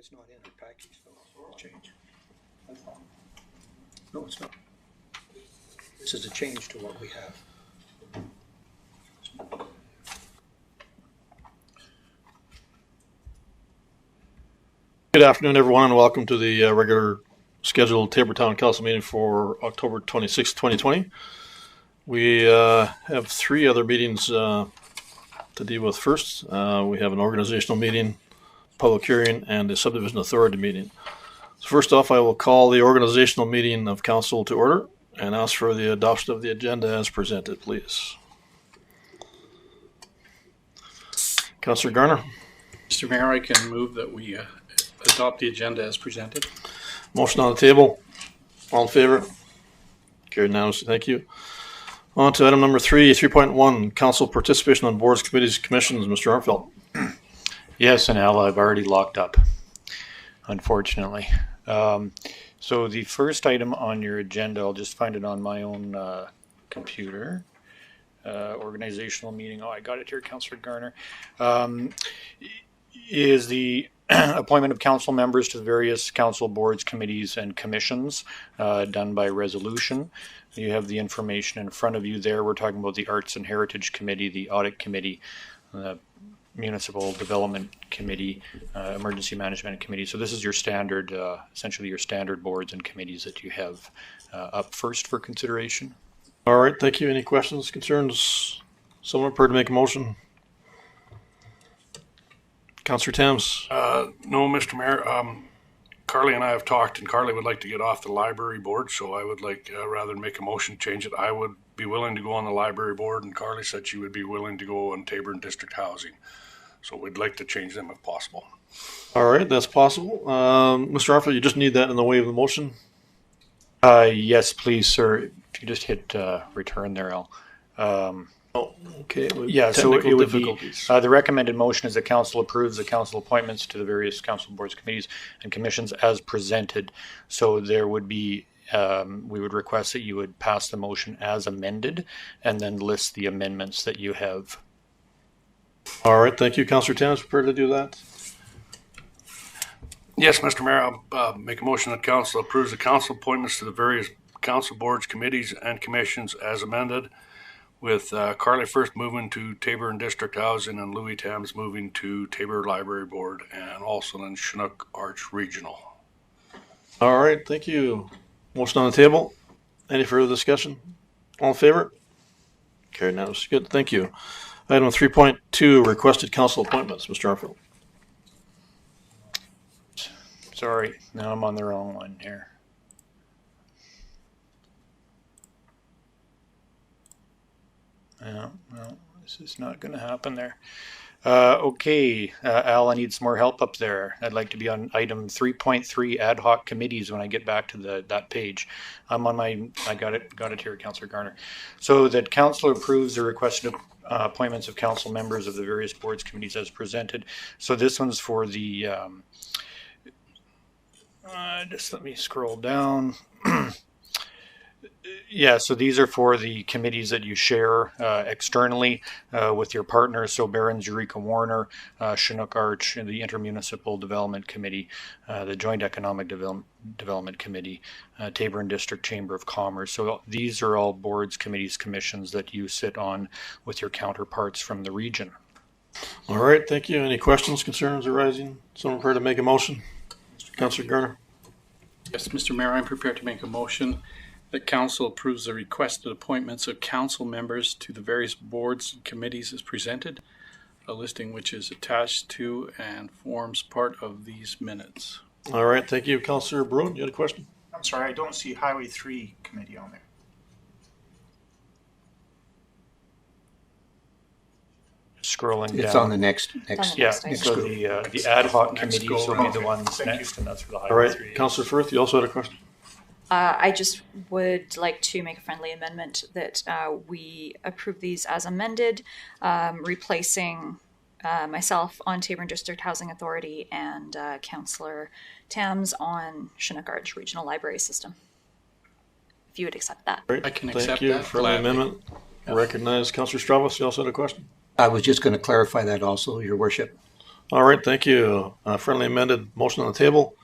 It's not in our package, though, the change. No, it's not. This is a change to what we have. Good afternoon, everyone, and welcome to the regular scheduled Taber Town Council meeting for October 26, 2020. We have three other meetings to deal with first. We have an organizational meeting, public hearing, and a subdivision authority meeting. So first off, I will call the organizational meeting of council to order and ask for the adoption of the agenda as presented, please. Councillor Garner. Mr. Mayor, I can move that we adopt the agenda as presented. Motion on the table. All in favor? Carried unanimously. Thank you. On to item number 3.1, council participation on boards, committees, commissions. Mr. Armfeldt. Yes, and Al, I've already locked up, unfortunately. So the first item on your agenda, I'll just find it on my own computer. Organizational meeting. Oh, I got it here, Councillor Garner. Is the appointment of council members to the various council boards, committees, and commissions done by resolution. You have the information in front of you there. We're talking about the Arts and Heritage Committee, the Audit Committee, the Municipal Development Committee, Emergency Management Committee. So this is your standard, essentially your standard boards and committees that you have up first for consideration. All right, thank you. Any questions, concerns? Someone prepared to make a motion? Councillor Thames. No, Mr. Mayor. Carly and I have talked, and Carly would like to get off the library board, so I would like, rather than make a motion, change it. I would be willing to go on the library board, and Carly said she would be willing to go on Taber and District Housing. So we'd like to change them if possible. All right, that's possible. Mr. Armfeldt, you just need that in the way of the motion? Yes, please, sir. If you just hit return there, Al. Okay. Yeah, so it would be, the recommended motion is that council approves the council appointments to the various council boards, committees, and commissions as presented. So there would be, we would request that you would pass the motion as amended and then list the amendments that you have. All right, thank you. Councillor Thames, prepared to do that? Yes, Mr. Mayor, I'll make a motion that council approves the council appointments to the various council boards, committees, and commissions as amended, with Carly first moving to Taber and District Housing and Louis Thames moving to Taber Library Board and also in Chinook Arch Regional. All right, thank you. Motion on the table. Any further discussion? All in favor? Carried now. Good, thank you. Item 3.2, requested council appointments. Mr. Armfeldt. Sorry, now I'm on the wrong one here. No, this is not going to happen there. Okay, Al, I need some more help up there. I'd like to be on item 3.3, ad hoc committees, when I get back to that page. I'm on my, I got it here, Councillor Garner. So that council approves the requested appointments of council members of the various boards, committees as presented. So this one's for the, just let me scroll down. Yeah, so these are for the committees that you share externally with your partners. So Barron's, Eureka Warner, Chinook Arch, and the Intermunicipal Development Committee, the Joint Economic Development Committee, Taber and District Chamber of Commerce. So these are all boards, committees, commissions that you sit on with your counterparts from the region. All right, thank you. Any questions, concerns arising? Someone prepared to make a motion? Councillor Garner. Yes, Mr. Mayor, I'm prepared to make a motion that council approves the requested appointments of council members to the various boards and committees as presented, a listing which is attached to and forms part of these minutes. All right, thank you. Councillor Bruin, you had a question? I'm sorry, I don't see Highway 3 committee on there. Scrolling down. It's on the next. Yeah, so the ad hoc committees will be the ones next, and that's for the All Highway right, 3. Councillor Firth, you also had a question? I just would like to make a friendly amendment that we approve these as amended, replacing myself on Taber and District Housing Authority and Councillor Thames on Chinook Arch Regional Library System. If you would accept that. Great. I can Thank accept you that for the gladly. amendment. Recognize Councillor Stravos, you also had a question? I was just going to clarify that also, Your Worship. All right, thank you. Friendly amended motion on the table.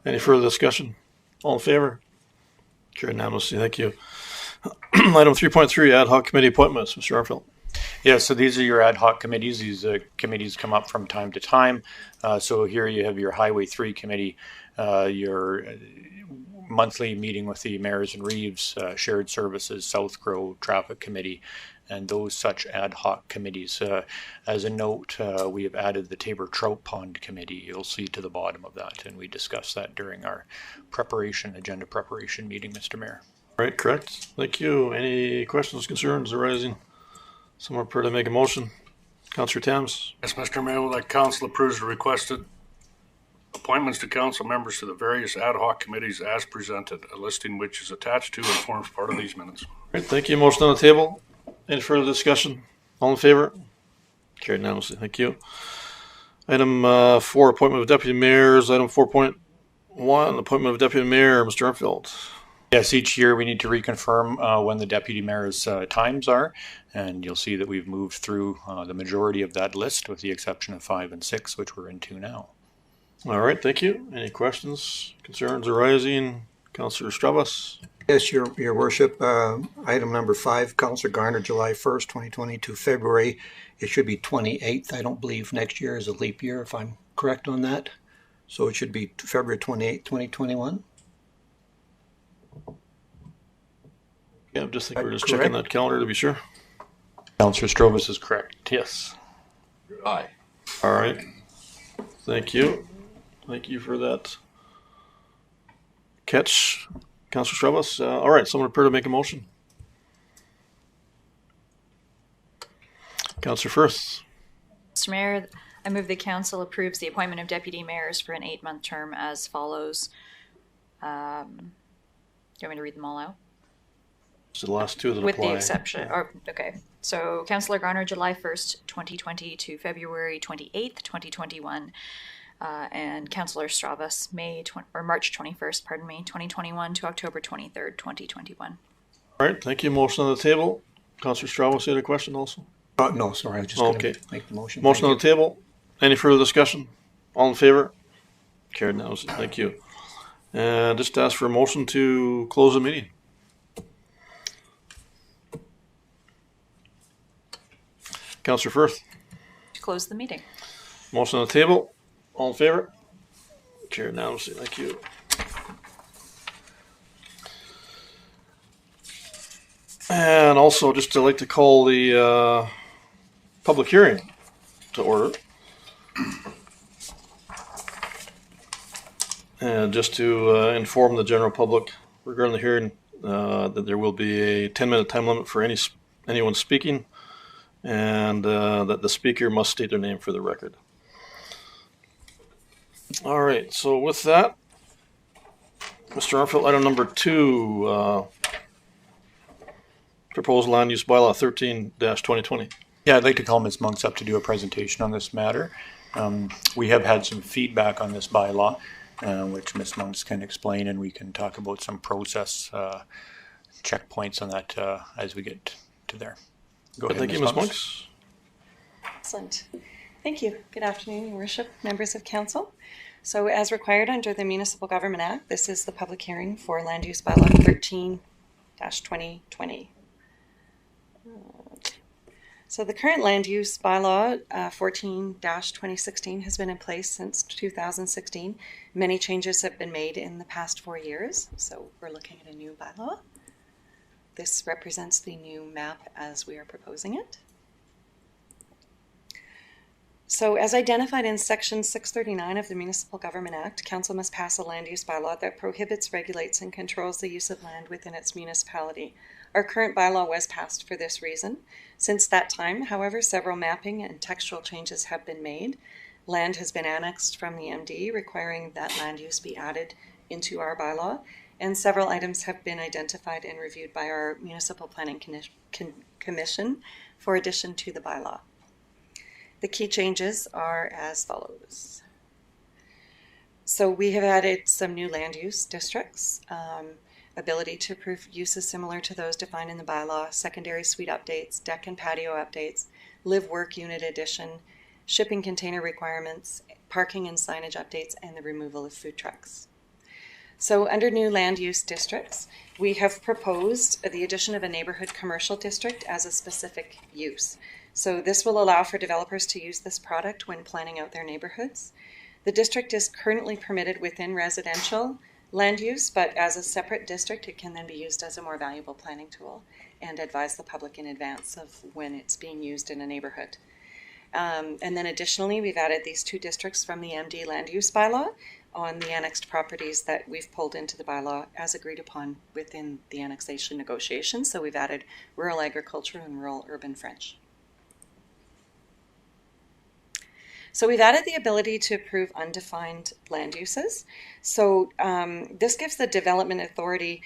Any further discussion? All in favor? Carried unanimously. Thank you. Item 3.3, ad hoc committee appointments. Mr. Arfield. Yeah, so these are your ad hoc committees. These committees come up from time to time. So here you have your Highway 3 committee, your monthly meeting with the mayors and reeves, shared services, South Grow Traffic Committee, and those such ad hoc committees. As a note, we have added the Tabor Trout Pond Committee. You'll see to the bottom of that, and we discussed that during our agenda preparation meeting, Mr. Mayor. All right, correct. Thank you. Any questions, concerns arising? Someone prepared to make a motion? Councillor Thames. Yes, Mr. Mayor, that council approves the requested appointments to council members to the various ad hoc committees as presented, a listing which is attached to and forms part of these minutes. All right, thank you. Motion on the table. Any further discussion? All in favor? Carried unanimously. Thank you. Item 4, appointment of deputy mayors. Item 4.1, appointment of deputy mayor, Mr. Arfield. Yes, each year we need to reconfirm when the deputy mayor's times are, and you'll see that we've moved through the majority of that list with the exception of 5 and 6, which we're into now. All right, thank you. Any questions, concerns arising? Councillor Stravas. Yes, your worship. Item number 5, Councillor Garner, July 1st, 2020 to February. It should be 28th. I don't believe next year is a leap year, if I'm correct on that. So it should be February 28th, 2021. Yeah, I just think we're just checking that calendar to be sure. Councillor Strovas is correct. Yes. Aye. All right. Thank you. Thank you for that catch, Councillor Stravas. All right, someone prepared to make a motion. Councillor Firth. Mr. Mayor, I move the council approves the appointment of deputy mayors for an 8-month term as follows. Do you want me to read them all out? So the last two that With apply. the exception, okay. So Councillor Garner, July 1st, 2020 to February 28th, 2021. And Councillor Stravas, March 21st, 2021 to October 23rd, 2021. All right, thank you. Motion on the table. Councillor Stravas, you had a question also? No, sorry, I was just going Okay. to make the motion. Motion Thank on the table. Any further discussion? All in favor? Carried now. Thank you. And just ask for a motion to close the meeting. Councillor Firth. To close the meeting. Motion on the table. All in favor? Carried now. Thank you. And also, just to like to call the public hearing to order. And just to inform the general public regarding the hearing that there will be a 10-minute time limit for anyone speaking, and that the speaker must state their name for the record. All right, so with that, Mr. Arfield, item number 2, proposed land use bylaw 13-2020. Yeah, I'd like to call Ms. Monks up to do a presentation on this matter. We have had some feedback on this bylaw, which Ms. Monks can explain, and we can talk about some process checkpoints on that as we get to there. Go ahead, Thank you, Ms. Monks. Excellent. Thank you. Good afternoon, Your Worship, members of council. So as required under the Municipal Government Act, this is the public hearing for land use bylaw 13-2020. So the current land use bylaw 14-2016 has been in place since 2016. Many changes have been made in the past 4 years. So we're looking at a new bylaw. This represents the new map as we are proposing it. So as identified in Section 639 of the Municipal Government Act, Council must pass a land use bylaw that prohibits, regulates, and controls the use of land within its municipality. Our current bylaw was passed for this reason. Since that time, however, several mapping and textual changes have been made. Land has been annexed from the MD, requiring that land use be added into our bylaw, and several items have been identified and reviewed by our Municipal Planning Commission for addition to the bylaw. The key changes are as follows. So we have added some new land use districts, ability to approve uses similar to those defined in the bylaw, secondary suite updates, deck and patio updates, live-work unit addition, shipping container requirements, parking and signage updates, and the removal of food trucks. So under new land use districts, we have proposed the addition of a neighborhood commercial district as a specific use. So this will allow for developers to use this product when planning out their neighborhoods. The district is currently permitted within residential land use, but as a separate district, it can then be used as a more valuable planning tool and advise the public in advance of when it's being used in a neighborhood. And then additionally, we've added these two districts from the MD land use bylaw on the annexed properties that we've pulled into the bylaw as agreed upon within the annexation negotiations. So we've added rural agriculture and rural urban French. So we've added the ability to approve undefined land uses. So this gives the development authority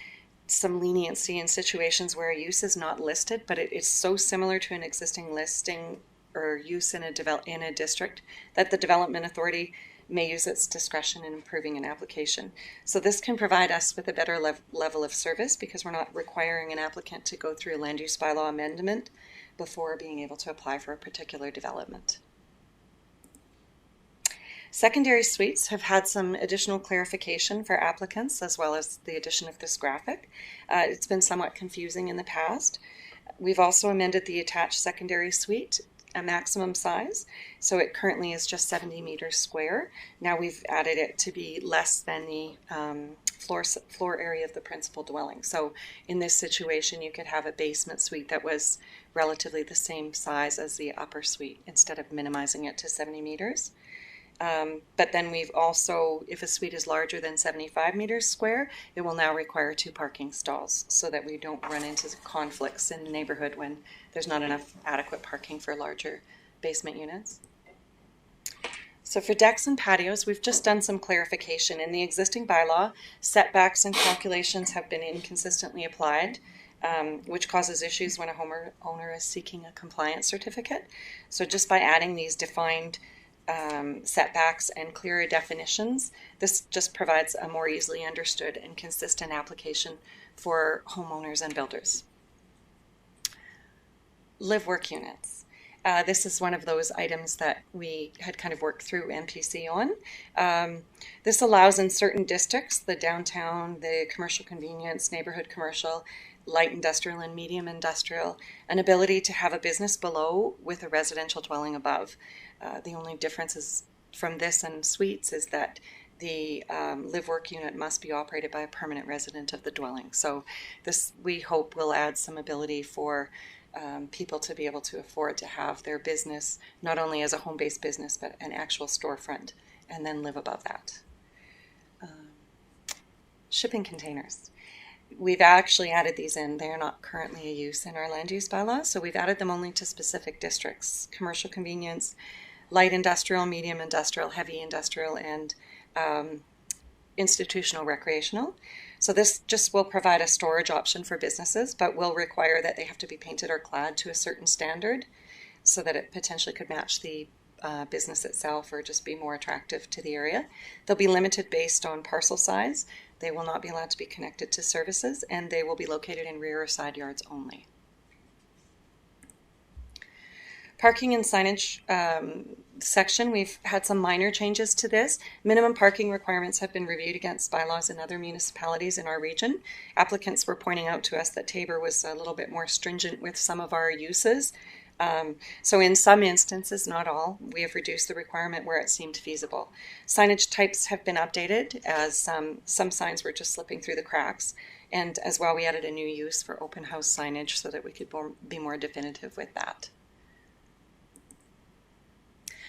some leniency in situations where a use is not listed, but it is so similar to an existing listing or use in a district that the development authority may use its discretion in approving an application. So this can provide us with a better level of service because we're not requiring an applicant to go through a land use bylaw amendment before being able to apply for a particular development. Secondary suites have had some additional clarification for applicants as well as the addition of this graphic. It's been somewhat confusing in the past. We've also amended the attached secondary suite, a maximum size. So it currently is just 70 meters square. Now we've added it to be less than the floor area of the principal dwelling. So in this situation, you could have a basement suite that was relatively the same size as the upper suite instead of minimizing it to 70 meters. But then we've also, if a suite is larger than 75 meters square, it will now require 2 parking stalls so that we don't run into conflicts in the neighborhood when there's not enough adequate parking for larger basement units. So for decks and patios, we've just done some clarification. In the existing bylaw, setbacks and calculations have been inconsistently applied, which causes issues when a homeowner is seeking a compliance certificate. So just by adding these defined setbacks and clearer definitions, this just provides a more easily understood and consistent application for homeowners and builders. Live-work units. This is one of those items that we had kind of worked through MPC on. This allows in certain districts, the downtown, the commercial convenience, neighborhood commercial, light industrial and medium industrial, an ability to have a business below with a residential dwelling above. The only difference is from this and suites is that the live-work unit must be operated by a permanent resident of the dwelling. So this, we hope, will add some ability for people to be able to afford to have their business not only as a home-based business but an actual storefront and then live above that. Shipping containers. We've actually added these in. They are not currently a use in our land use bylaw, so we've added them only to specific districts: commercial convenience, light industrial, medium industrial, heavy industrial, and institutional recreational. So this just will provide a storage option for businesses, but will require that they have to be painted or clad to a certain standard so that it potentially could match the business itself or just be more attractive to the area. They'll be limited based on parcel size. They will not be allowed to be connected to services, and they will be located in rear or side yards only. Parking and signage section, we've had some minor changes to this. Minimum parking requirements have been reviewed against bylaws in other municipalities in our region. Applicants were pointing out to us that Tabor was a little bit more stringent with some of our uses. So in some instances, not all, we have reduced the requirement where it seemed feasible. Signage types have been updated as some signs were just slipping through the cracks. And as well, we added a new use for open house signage so that we could be more definitive with that.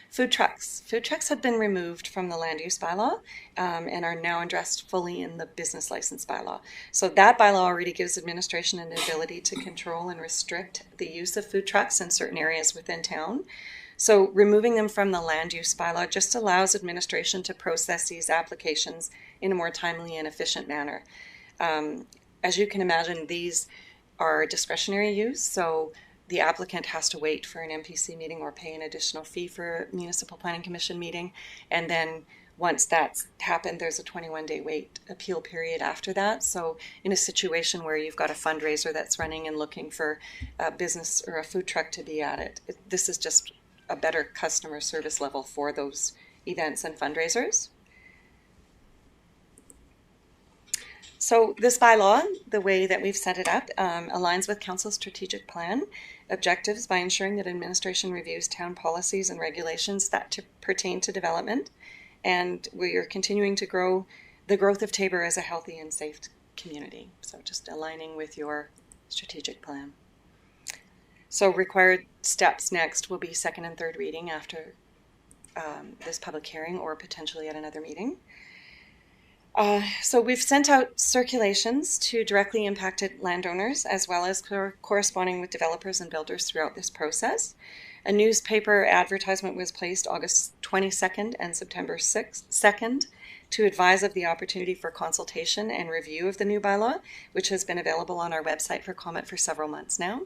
Food trucks. Food trucks have been removed from the land use bylaw and are now addressed fully in the business license bylaw. So that bylaw already gives administration an ability to control and restrict the use of food trucks in certain areas within town. So removing them from the land use bylaw just allows administration to process these applications in a more timely and efficient manner. As you can imagine, these are discretionary use, so the applicant has to wait for an MPC meeting or pay an additional fee for a municipal planning commission meeting. And then once that's happened, there's a 21-day wait appeal period after that. So in a situation where you've got a fundraiser that's running and looking for a business or a food truck to be at it, this is just a better customer service level for those events and fundraisers. So this bylaw, the way that we've set it up, aligns with Council's strategic plan objectives by ensuring that administration reviews town policies and regulations that pertain to development. And we are continuing to grow the growth of Tabor as a healthy and safe community. So just aligning with your strategic plan. So required steps next will be second and third reading after this public hearing or potentially at another meeting. So we've sent out circulations to directly impacted landowners as well as corresponding with developers and builders throughout this process. A newspaper advertisement was placed August 22nd and September 2nd to advise of the opportunity for consultation and review of the new bylaw, which has been available on our website for comment for several months now.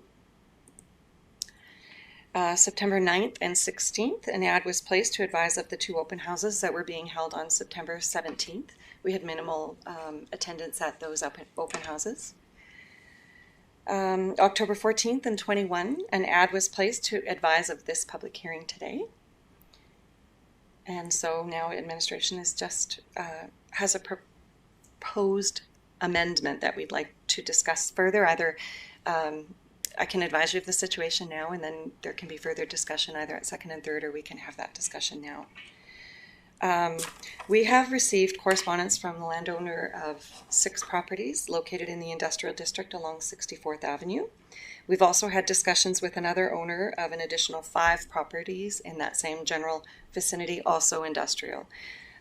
September 9th and 16th, an ad was placed to advise of the 2 open houses that were being held on September 17th. We had minimal attendance at those open houses. October 14th and 21, an ad was placed to advise of this public hearing today. And so now administration is just has a proposed amendment that we'd like to discuss further. Either I can advise you of the situation now, and then there can be further discussion either at second and third, or we can have that discussion now. We have received correspondence from the landowner of 6 properties located in the industrial district along 64th Avenue. We've also had discussions with another owner of an additional 5 properties in that same general vicinity, also industrial.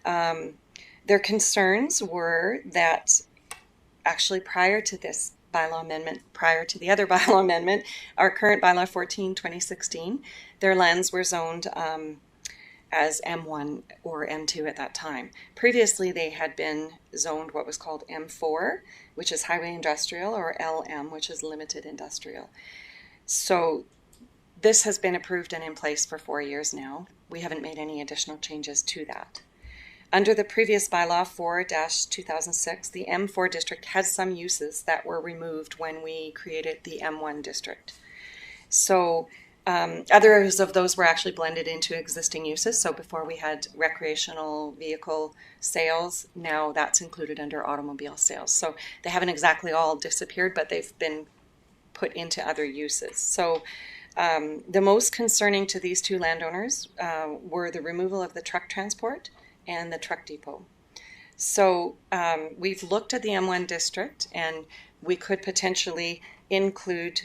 Their concerns were that actually prior to this bylaw amendment, prior to the other bylaw amendment, our current bylaw 14/2016, their lands were zoned as M1 or M2 at that time. Previously, they had been zoned what was called M4, which is highway industrial, or LM, which is limited industrial. So this has been approved and in place for 4 years now. We haven't made any additional changes to that. Under the previous bylaw 4-2006, the M4 district has some uses that were removed when we created the M1 district. So others of those were actually blended into existing uses. So before we had recreational vehicle sales, now that's included under automobile sales. So they haven't exactly all disappeared, but they've been put into other uses. So the most concerning to these 2 landowners were the removal of the truck transport and the truck depot. So we've looked at the M1 district, and we could potentially include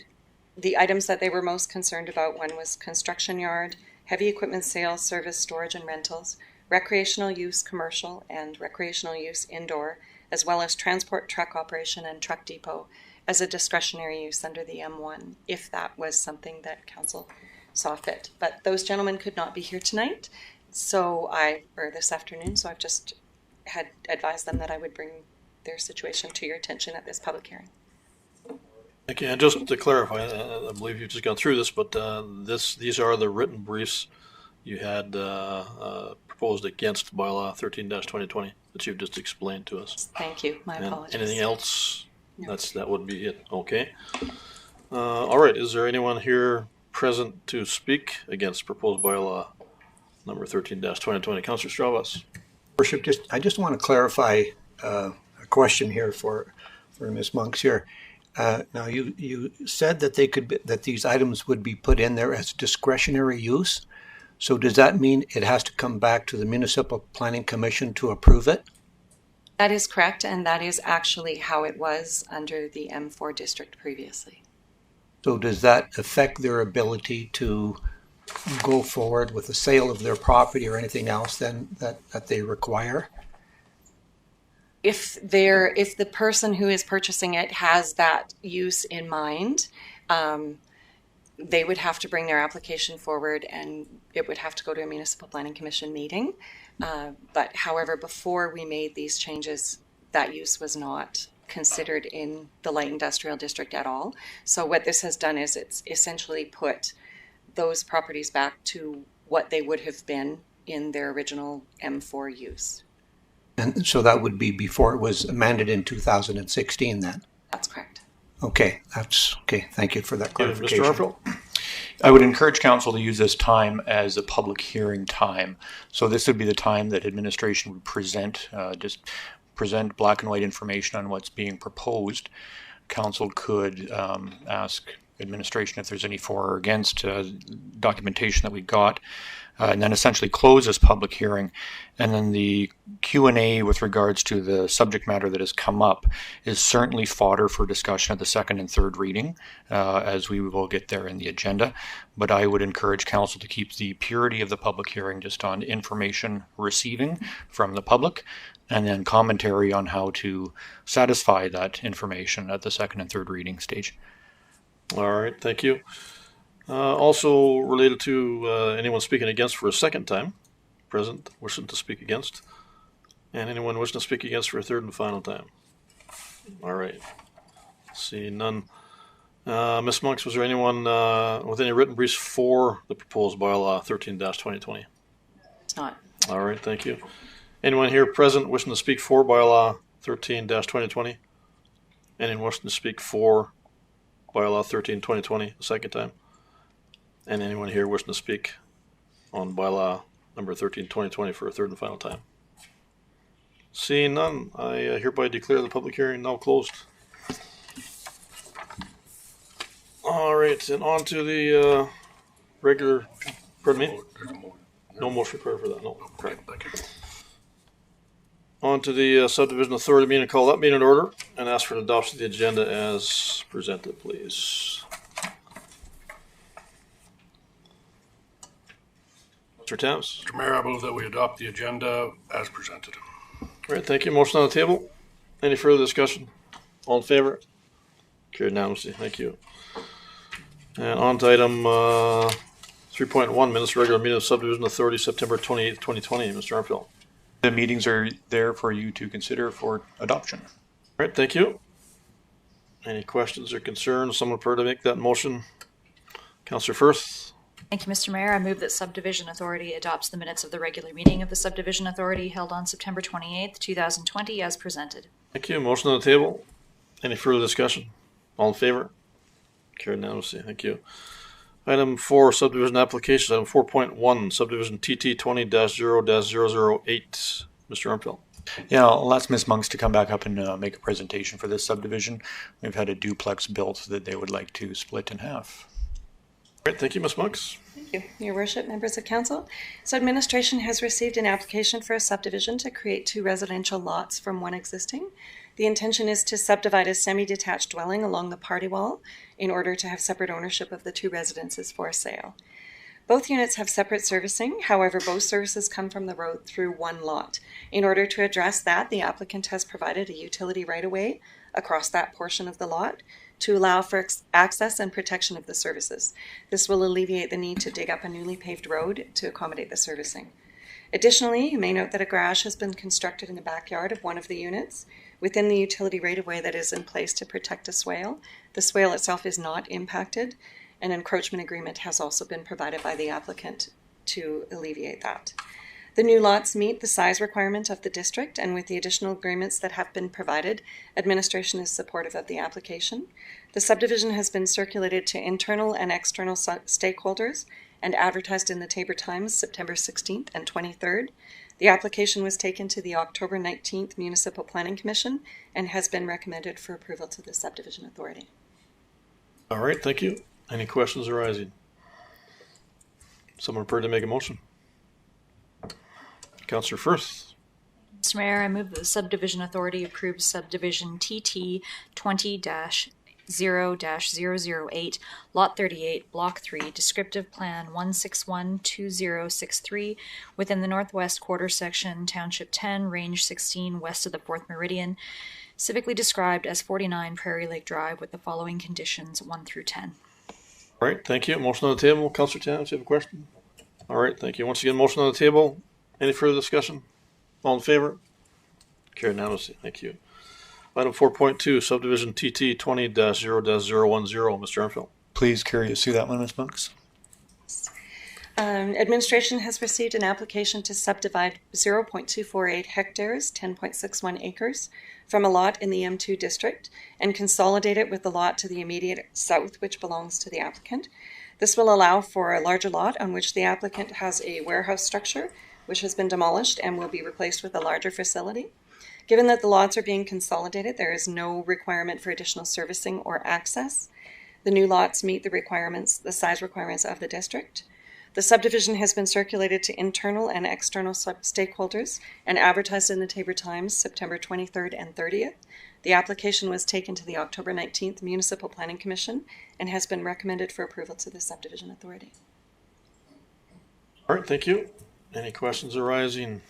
the items that they were most concerned about. One was construction yard, heavy equipment sales, service, storage, and rentals, recreational use commercial, and recreational use indoor, as well as transport truck operation and truck depot as a discretionary use under the M1, if that was something that council saw fit. But those gentlemen could not be here tonight, or this afternoon, so I've just had advised them that I would bring their situation to your attention at this public hearing. Okay, and just to clarify, I believe you've just gone through this, but these are the written briefs you had proposed against bylaw 13-2020 that you've just explained to us. Thank you. My apologies. Anything else? No. That would be it. Okay. All right. Is there anyone here present to speak against proposed bylaw number 13-2020? Councillor Stravas. Worship, I just want to clarify a question here for Ms. Monks here. Now, you said that that these items would be put in there as discretionary use. So does that mean it has to come back to the Municipal Planning Commission to approve it? That is correct, and that is actually how it was under the M4 district previously. So does that affect their ability to go forward with the sale of their property or anything else then that they require? If the person who is purchasing it has that use in mind, they would have to bring their application forward, and it would have to go to a Municipal Planning Commission meeting. But however, before we made these changes, that use was not considered in the light industrial district at all. So what this has done is it's essentially put those properties back to what they would have been in their original M4 use. And so that would be before it was amended in 2016 then? That's correct. Okay, that's okay. Thank you for that clarification. Mr. Arfield? I would encourage council to use this time as a public hearing time. So this would be the time that administration would present, present black and white information on what's being proposed. Council could ask administration if there's any for or against documentation that we got, and then essentially close this public hearing. And then the Q&A with regards to the subject matter that has come up is certainly fodder for discussion at the second and third reading, as we will get there in the agenda. But I would encourage council to keep the purity of the public hearing just on information receiving from the public, and then commentary on how to satisfy that information at the second and third reading stage. All right, thank you. Also related to anyone speaking against for a second time, present, wishing to speak against, and anyone wishing to speak against for a third and final time. All right, see none. Ms. Monks, was there anyone with any written briefs for the proposed bylaw 13-2020? It's not. All right, thank you. Anyone here present wishing to speak for bylaw 13-2020? Anyone wishing to speak for bylaw 13-2020 a second time? And anyone here wishing to speak on bylaw number 13-2020 for a third and final time? Seeing none, I hereby declare the public hearing now closed. All right, and on to the regular, pardon me? No motion required for that, no. Okay, thank you. On to the subdivision authority meeting, call that meeting in order and ask for an adoption of the agenda as presented, please. Mr. Tams. Mr. Mayor, I move that we adopt the agenda as presented. All right, thank you. Motion on the table. Any further discussion? All in favor? Carried unanimously. Thank you. And on to item 3.1, minutes regular meeting of subdivision authority, September 28th, 2020. Mr. Armfield. The meetings are there for you to consider for adoption. All right, thank you. Any questions or concerns? Someone prefer to make that motion? Councillor Firth. Thank you, Mr. Mayor. I move that Subdivision Authority adopts the minutes of the regular meeting of the Subdivision Authority held on September 28th, 2020 as presented. Thank you. Motion on the table. Any further discussion? All in favor? Carried unanimously. Thank you. Item 4, subdivision applications. Item 4.1, subdivision TT 20-0-008. Mr. Armfield. Yeah, I'll ask Ms. Monks to come back up and make a presentation for this subdivision. We've had a duplex built that they would like to split in half. All right, thank you, Ms. Monks. Thank you, Your Worship, members of council. So administration has received an application for a subdivision to create 2 residential lots from one existing. The intention is to subdivide a semi-detached dwelling along the party wall in order to have separate ownership of the 2 residences for sale. Both units have separate servicing, however, both services come from the road through one lot. In order to address that, the applicant has provided a utility right-of-way across that portion of the lot to allow for access and protection of the services. This will alleviate the need to dig up a newly paved road to accommodate the servicing. Additionally, you may note that a garage has been constructed in the backyard of one of the units within the utility right-of-way that is in place to protect a swale. The swale itself is not impacted. An encroachment agreement has also been provided by the applicant to alleviate that. The new lots meet the size requirement of the district, and with the additional agreements that have been provided, administration is supportive of the application. The subdivision has been circulated to internal and external stakeholders and advertised in the Taber Times September 16th and 23rd. The application was taken to the October 19th Municipal Planning Commission and has been recommended for approval to the Subdivision Authority. All right, thank you. Any questions arising? Someone prepared to make a motion? Councillor Firth. Mr. Mayor, I move that the Subdivision Authority approves Subdivision TT 20-0-008, Lot 38, Block 3, Descriptive Plan 1612063, within the Northwest Quarter Section, Township 10, Range 16, west of the 4th Meridian, civically described as 49 Prairie Lake Drive, with the following conditions 1 through 10. All right, thank you. Motion on the table. Councillor Towns, you have a question? All right, thank you. Once again, motion on the table. Any further discussion? All in favor? Carried unanimously. Thank you. Item 4.2, subdivision TT 20-0-010. Mr. Armfield. Please carry us through that one, Ms. Monks. Administration has received an application to subdivide 0.248 hectares, 10.61 acres, from a lot in the M2 district and consolidate it with the lot to the immediate south, which belongs to the applicant. This will allow for a larger lot on which the applicant has a warehouse structure, which has been demolished and will be replaced with a larger facility. Given that the lots are being consolidated, there is no requirement for additional servicing or access. The new lots meet the size requirements of the district. The subdivision has been circulated to internal and external stakeholders and advertised in the Taber Times September 23rd and 30th. The application was taken to the October 19th Municipal Planning Commission and has been recommended for approval to the Subdivision Authority. All right, thank you. Any questions arising?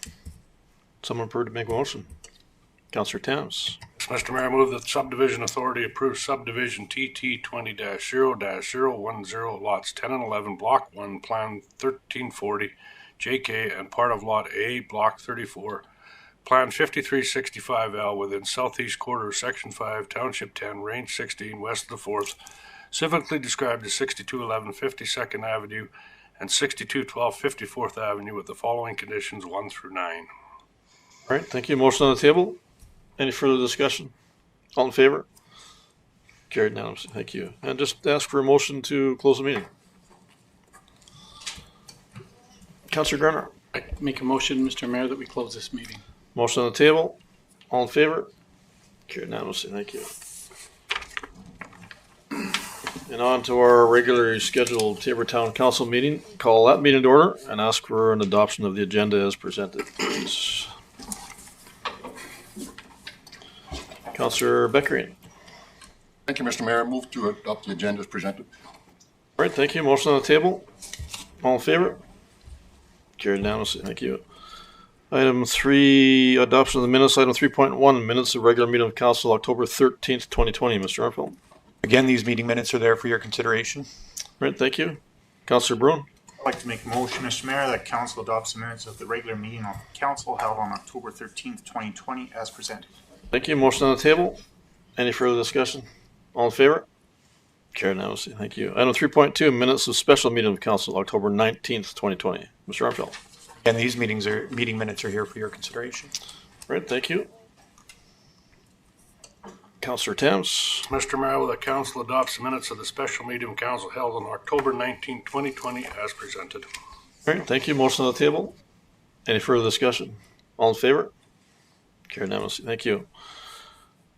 Someone prepared to make a motion? Councillor Thames. Mr. Mayor, I move that the Subdivision Authority approve subdivision TT 20-0-010 lots 10 and 11, Block 1, Plan 1340, JK, and part of Lot A, Block 34, Plan 5365L within southeast quarter of Section 5, Township 10, Range 16, west of the 4th, civically described as 6211 52nd Avenue and 6212 54th Avenue with the following conditions 1 through 9. All right, thank you. Motion on the table. Any further discussion? All in favor? Carried unanimously. Thank you. And just ask for a motion to close the meeting. Councillor Garner. I make a motion, Mr. Mayor, that we close this meeting. Motion on the table. All in favor? Carried unanimously. Thank you. And on to our regularly scheduled Taber Town Council meeting. Call that meeting to order and ask for an adoption of the agenda as presented, please. Councillor Beckering. Thank you, Mr. Mayor. Move to adopt the agenda as presented. All right, thank you. Motion on the table. All in favor? Carried unanimously. Thank you. Item 3, adoption of the minutes. Item 3.1, minutes of regular meeting of council, October 13th, 2020. Mr. Armfield. Again, these meeting minutes are there for your consideration. All right, thank you. Councillor Bruin. I'd like to make a motion, Mr. Mayor, that council adopts the minutes of the regular meeting of council held on October 13th, 2020 as presented. Thank you. Motion on the table. Any further discussion? All in favor? Carried unanimously. Thank you. Item 3.2, minutes of special meeting of council, October 19th, 2020. Mr. Armfield. And these meeting minutes are here for your consideration. All right, thank you. Councillor Thames. Mr. Mayor, the council adopts the minutes of the special meeting of council held on October 19, 2020 as presented. All right, thank you. Motion on the table. Any further discussion? All in favor? Carried unanimously. Thank you.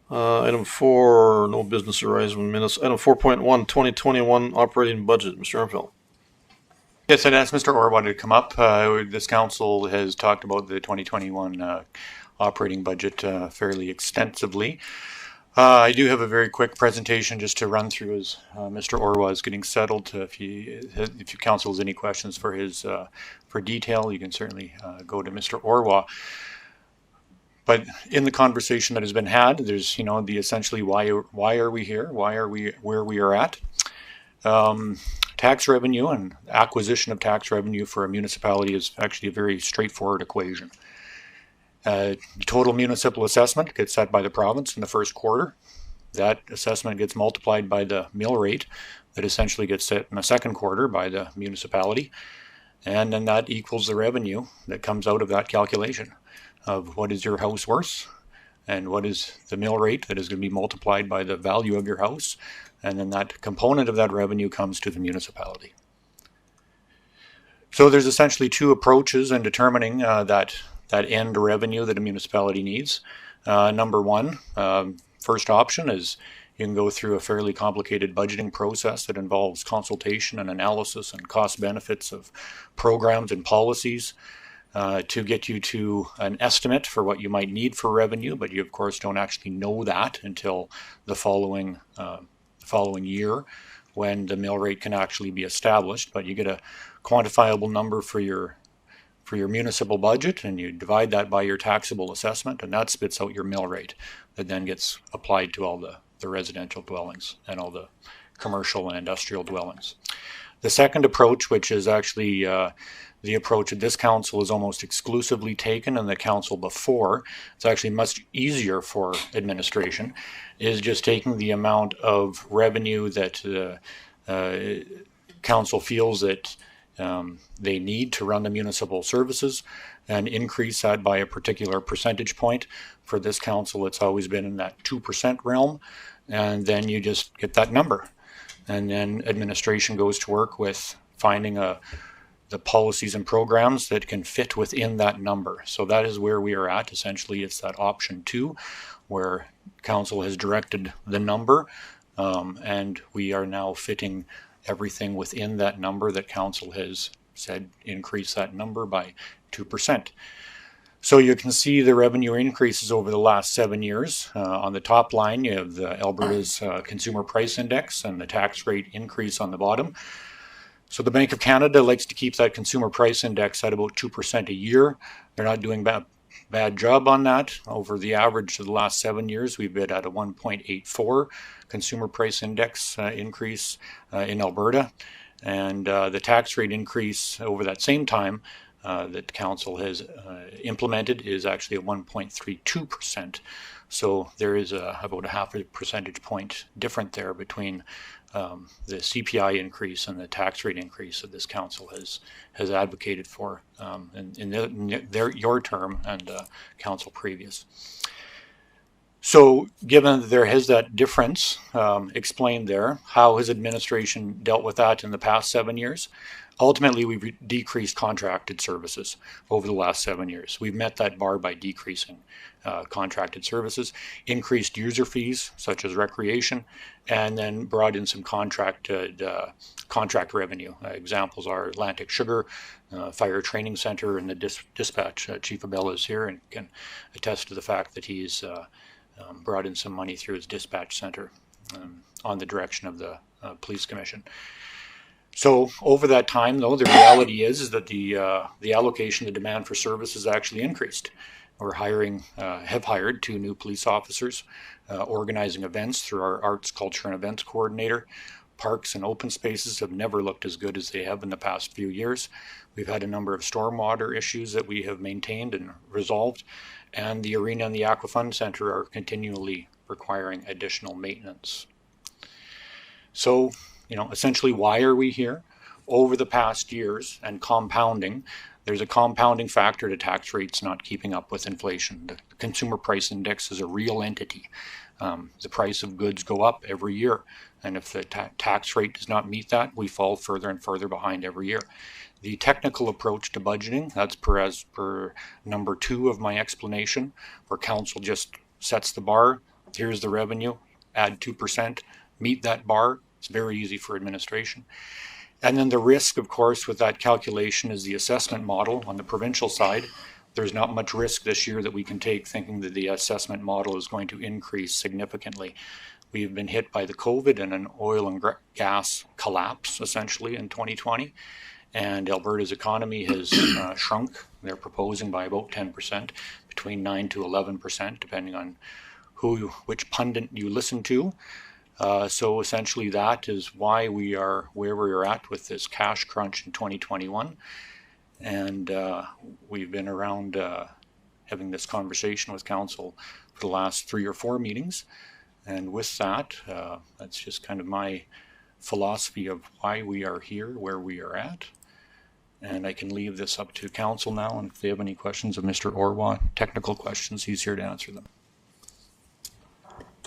Item 4, no business arising minutes. Item 4.1, 2021 operating budget. Mr. Armfield. Yes, I'd ask Mr. Orwa to come up. This council has talked about the 2021 operating budget fairly extensively. I do have a very quick presentation just to run through as Mr. Orwa is getting settled. If you council has any questions for his for detail, you can certainly go to Mr. Orwa. But in the conversation that has been had, there's the essentially why are we here? Why are we where we are at? Tax revenue and acquisition of tax revenue for a municipality is actually a very straightforward equation. Total municipal assessment gets set by the province in the first quarter. That assessment gets multiplied by the mill rate that essentially gets set in the second quarter by the municipality. And then that equals the revenue that comes out of that calculation of what is your house worth and what is the mill rate that is going to be multiplied by the value of your house. And then that component of that revenue comes to the municipality. So there's essentially two approaches in determining that end revenue that a municipality needs. Number one, first option is you can go through a fairly complicated budgeting process that involves consultation and analysis and cost benefits of programs and policies to get you to an estimate for what you might need for revenue, but you of course don't actually know that until the following year when the mill rate can actually be established. But you get a quantifiable number for your municipal budget, and you divide that by your taxable assessment, and that spits out your mill rate that then gets applied to all the residential dwellings and all the commercial and industrial dwellings. The second approach, which is actually the approach that this council has almost exclusively taken and the council before, it's actually much easier for administration, is just taking the amount of revenue that council feels that they need to run the municipal services and increase that by a particular percentage point. For this council, it's always been in that 2% realm, and then you just get that number. and then administration goes to work with finding the policies and programs that can fit within that number. So that is where we are at. Essentially, it's that option 2, where council has directed the number, and we are now fitting everything within that number that council has said increase that number by 2%. So you can see the revenue increases over the last 7 years. On the top line, you have the Alberta's Consumer Price Index and the tax rate increase on the bottom. So the Bank of Canada likes to keep that Consumer Price Index at about 2% a year. They're not doing bad job on that. Over the average of the last 7 years, we've been at a 1.84 Consumer Price Index increase in Alberta. And the tax rate increase over that same time that council has implemented is actually at 1.32%. So there is about a half a percentage point difference there between the CPI increase and the tax rate increase that this council has advocated for in your term and council previous. So given that there has that difference explained there, how has administration dealt with that in the past 7 years? Ultimately, we've decreased contracted services over the last 7 years. We've met that bar by decreasing contracted services, increased user fees such as recreation, and then brought in some contract revenue. Examples are Atlantic Sugar, Fire Training Center, and the dispatch. Chief Abella is here and can attest to the fact that he's brought in some money through his dispatch center on the direction of the Police Commission. So over that time, though, the reality is that the allocation, the demand for services actually increased. We're have hired 2 new police officers, organizing events through our Arts, Culture, and Events Coordinator. Parks and open spaces have never looked as good as they have in the past few years. We've had a number of stormwater issues that we have maintained and resolved, and the arena and the aquafund center are continually requiring additional maintenance. So, essentially, why are we here? Over the past years and compounding, there's a compounding factor to tax rates not keeping up with inflation. The Consumer Price Index is a real entity. The price of goods go up every year, and if the tax rate does not meet that, we fall further and further behind every year. The technical approach to budgeting, that's as per number 2 of my explanation, where council just sets the bar, here's the revenue, add 2%, meet that bar. It's very easy for administration. And then the risk, of course, with that calculation is the assessment model on the provincial side. There's not much risk this year that we can take thinking that the assessment model is going to increase significantly. We've been hit by the COVID and an oil and gas collapse, essentially, in 2020. And Alberta's economy has shrunk. They're proposing by about 10%, between 9 to 11%, depending on which pundit you listen to. So essentially that is why we are where we are at with this cash crunch in 2021. And we've been around having this conversation with council for the last 3 or 4 meetings. And with that, that's just kind of my philosophy of why we are here, where we are at. And I can leave this up to council now. And if they have any questions of Mr. Orwa, technical questions, he's here to answer them.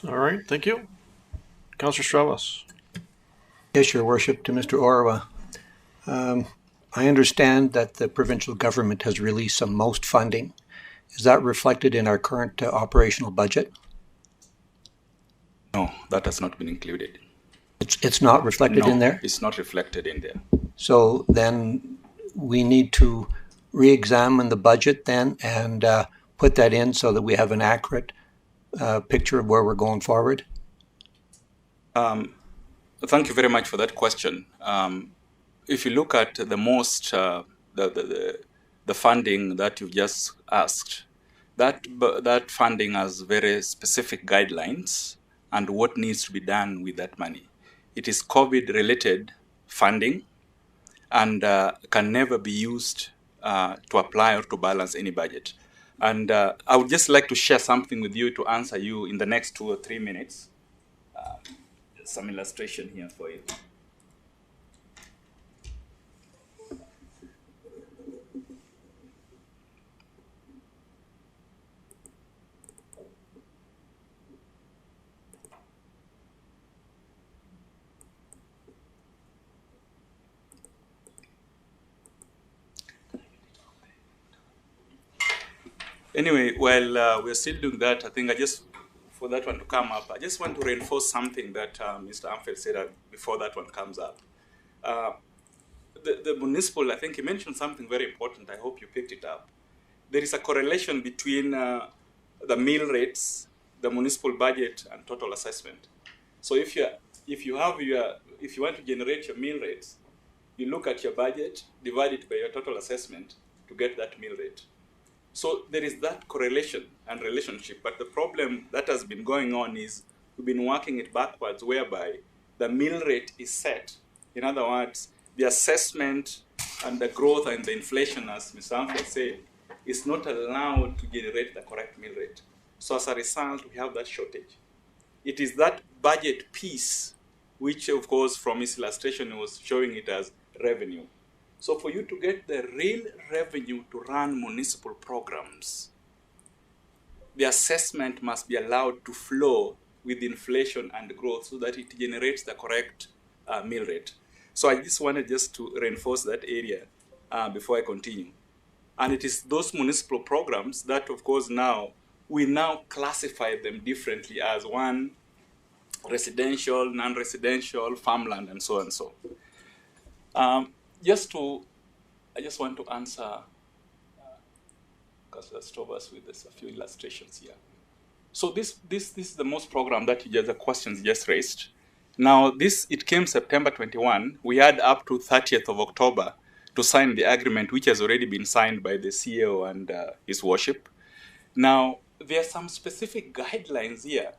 All right, thank you. Councillor Stravas. Yes, Your Worship, to Mr. Orwa. I understand that the provincial government has released some most funding. Is that reflected in our current operational budget? No, that has not been included. It's not reflected in there? It's not reflected in there. So then we need to re-examine the budget then and put that in so that we have an accurate picture of where we're going forward? Thank you very much for that question. If you look at the most, the funding that you just asked, that funding has very specific guidelines and what needs to be done with that money. It is COVID-related funding and can never be used to apply or to balance any budget. And I would just like to share something with you to answer you in the next 2 or 3 minutes. Some illustration here for you. Anyway, while we're still doing that, I think for that one to come up, I just want to reinforce something that Mr. Amfeld said before that one comes up. The municipal, I think he mentioned something very important. I hope you picked it up. There is a correlation between the mill rates, the municipal budget, and total assessment. So if you want to generate your mill rates, you look at your budget, divide it by your total assessment to get that mill rate. So there is that correlation and relationship. But the problem that has been going on is we've been working it backwards, whereby the mill rate is set. In other words, the assessment and the growth and the inflation, as Mr. Amfeld said, is not allowed to generate the correct mill rate. So as a result, we have that shortage. It is that budget piece, which of course from his illustration was showing it as revenue. So for you to get the real revenue to run municipal programs, the assessment must be allowed to flow with inflation and growth so that it generates the correct mill rate. So I just wanted to reinforce that area before I continue. And it is those municipal programs that, of course, we now classify them differently as one, residential, non-residential, farmland, and so and so. I just want to answer, because let's stop us with a few illustrations here. So this is the most program that the questions just raised. Now it came September 21. We had up to 30th of October to sign the agreement, which has already been signed by the CEO and his worship. Now, there are some specific guidelines here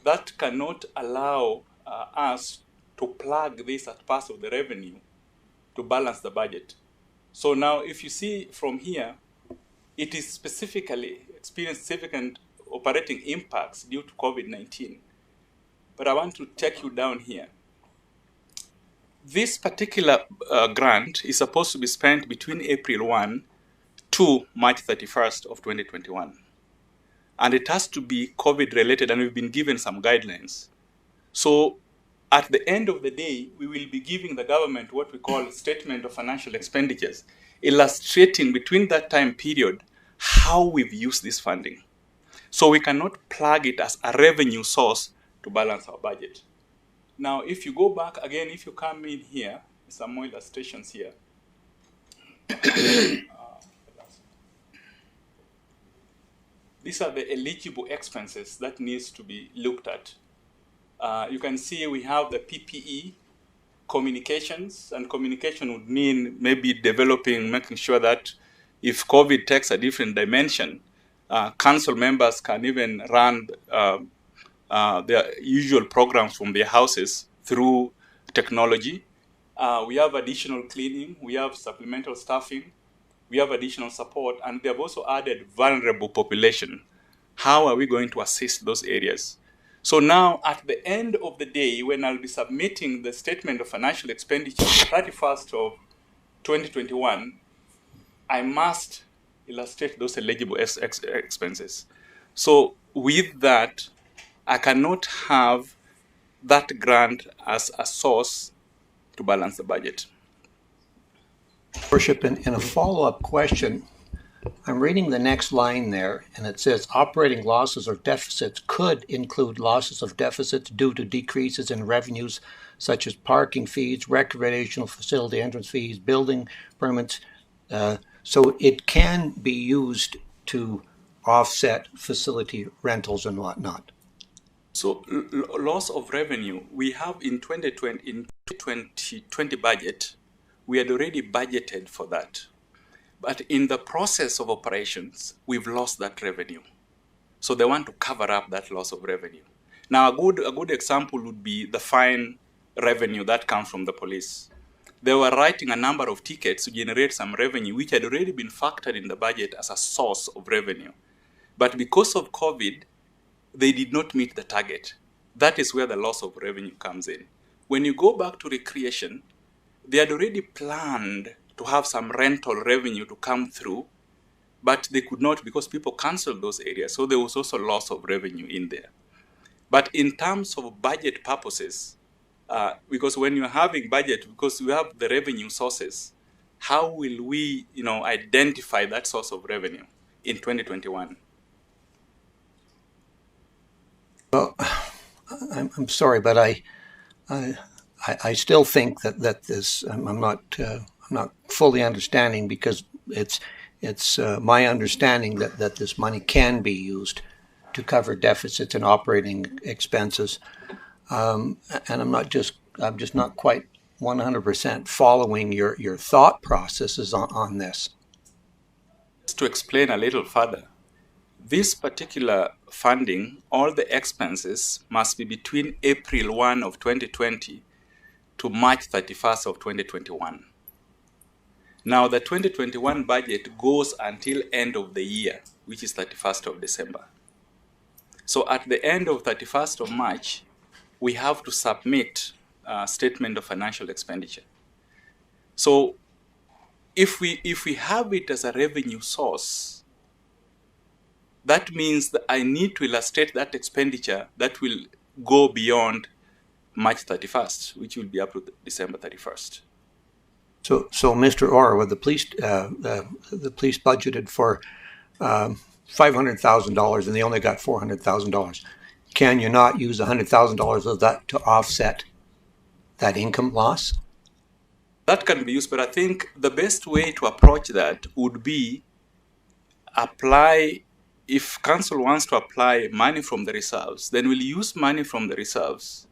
that cannot allow us to plug this as part of the revenue to balance the budget. So now, if you see from here, it is specifically experienced significant operating impacts due to COVID-19. But I want to take you down here. This particular grant is supposed to be spent between April 1 to March 31st of 2021. And it has to be COVID-related, and we've been given some guidelines. So at the end of the day, we will be giving the government what we call a statement of financial expenditures, illustrating between that time period how we've used this funding. So we cannot plug it as a revenue source to balance our budget. Now, if you go back again, if you come in here, some more illustrations here. These are the eligible expenses that needs to be looked at. You can see we have the PPE, communications, and communication would mean maybe making sure that if COVID takes a different dimension, council members can even run their usual programs from their houses through technology. We have additional cleaning, we have supplemental staffing, we have additional support, and they have also added vulnerable population. How are we going to assist those areas? So now, at the end of the day, when I'll be submitting the statement of financial expenditure, 31st of 2021, I must illustrate those eligible expenses. So with that, I cannot have that grant as a source to balance the budget. Worship, in a follow-up question, I'm reading the next line there, and it says operating losses or deficits could include losses of deficits due to decreases in revenues such as parking fees, recreational facility entrance fees, building permits. So it can be used to offset facility rentals and whatnot. So loss of revenue, we have in 2020 budget, we had already budgeted for that. But in the process of operations, we've lost that revenue. So they want to cover up that loss of revenue. Now, a good example would be the fine revenue that comes from the police. They were writing a number of tickets to generate some revenue, which had already been factored in the budget as a source of revenue. But because of COVID, they did not meet the target. That is where the loss of revenue comes in. When you go back to recreation, they had already planned to have some rental revenue to come through, but they could not because people canceled those areas. So there was also loss of revenue in there. But in terms of budget purposes, because when you're having budget, because we have the revenue sources, how will we, identify that source of revenue? in 2021? Well, I'm sorry, but I still think that this I'm not fully understanding, because it's my understanding that this money can be used to cover deficits and operating expenses, and I'm just not quite 100% following your thought processes on this. Just to explain a little further, this particular funding, all the expenses must be between April 1 of 2020 to March 31st of 2021. Now, the 2021 budget goes until end of the year, which is 31st of December. So at the end of 31st of March, we have to submit a statement of financial expenditure. So if we have it as a revenue source, that means that I need to illustrate that expenditure that will go beyond March 31st, which will be up to December 31st. So Mr. Orr, the police budgeted for $500,000 and they only got $400,000. Can you not use $100,000 of that to offset that income loss? That can be used, but I think the best way to approach that would be if council wants to apply money from the reserves, then we'll use money from the reserves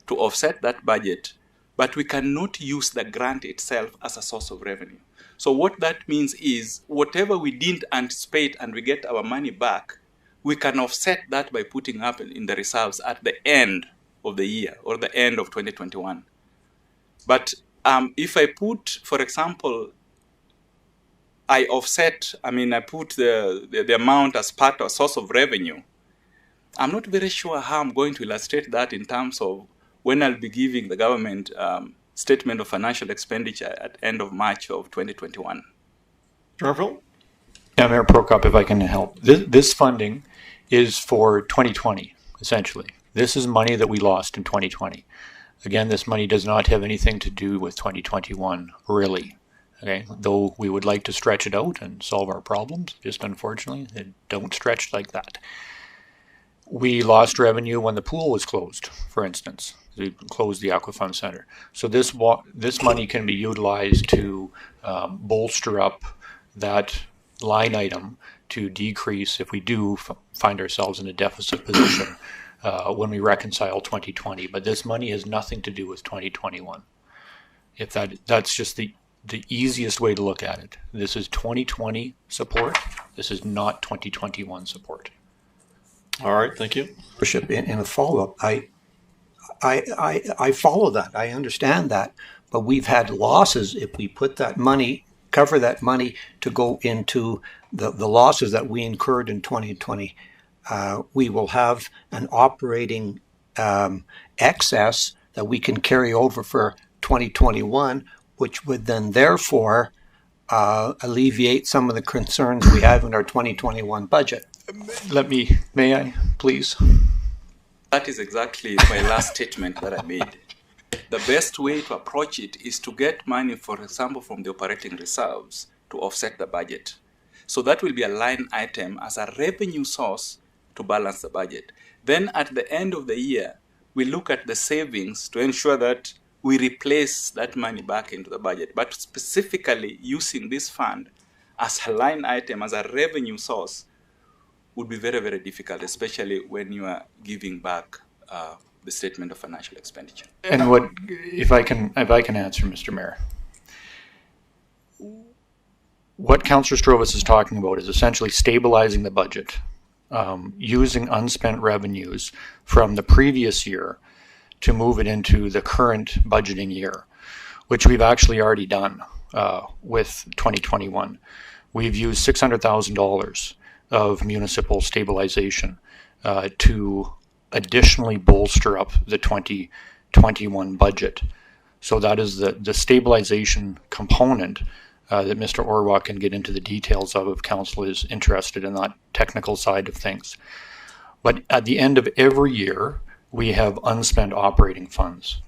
to offset that budget, but we cannot use the grant itself as a source of revenue. So what that means is whatever we didn't anticipate and we get our money back, we can offset that by putting up in the reserves at the end of the year or the end of 2021. But if I put, for example, I put the amount as part of source of revenue, I'm not very sure how I'm going to illustrate that in terms of when I'll be giving the government statement of financial expenditure at end of March of 2021. Jarville? Yeah, Mayor Prokop, if I can help. This funding is for 2020, essentially. This is money that we lost in 2020. Again, this money does not have anything to do with 2021, really. Okay, though we would like to stretch it out and solve our problems, just unfortunately, it don't stretch like that. We lost revenue when the pool was closed, for instance. We closed the aquafund center. So this money can be utilized to bolster up that line item to decrease if we do find ourselves in a deficit position when we reconcile 2020. But this money has nothing to do with 2021. If that's just the easiest way to look at it. This is 2020 support. This is not 2021 support. All right, thank you. Worship, in a follow-up, I follow that. I understand that. But we've had losses if we put that money, cover that money to go into the losses that we incurred in 2020. We will have an operating excess that we can carry over for 2021, which would then therefore alleviate some of the concerns we have in our 2021 budget. May I, please? That is exactly my last statement that I made. The best way to approach it is to get money, for example, from the operating reserves to offset the budget. So that will be a line item as a revenue source to balance the budget. Then at the end of the year, we look at the savings to ensure that we replace that money back into the budget. But specifically using this fund as a line item, as a revenue source, would be very, very difficult, especially when you are giving back the statement of financial expenditure. And if I can answer, Mr. Mayor. What Councillor Strovis is talking about is essentially stabilizing the budget, using unspent revenues from the previous year to move it into the current budgeting year, which we've actually already done with 2021. We've used $600,000 of municipal stabilization to additionally bolster up the 2021 budget. So that is the stabilization component that Mr. Orwak can get into the details of if council is interested in that technical side of things. But at the end of every year, we have unspent operating funds.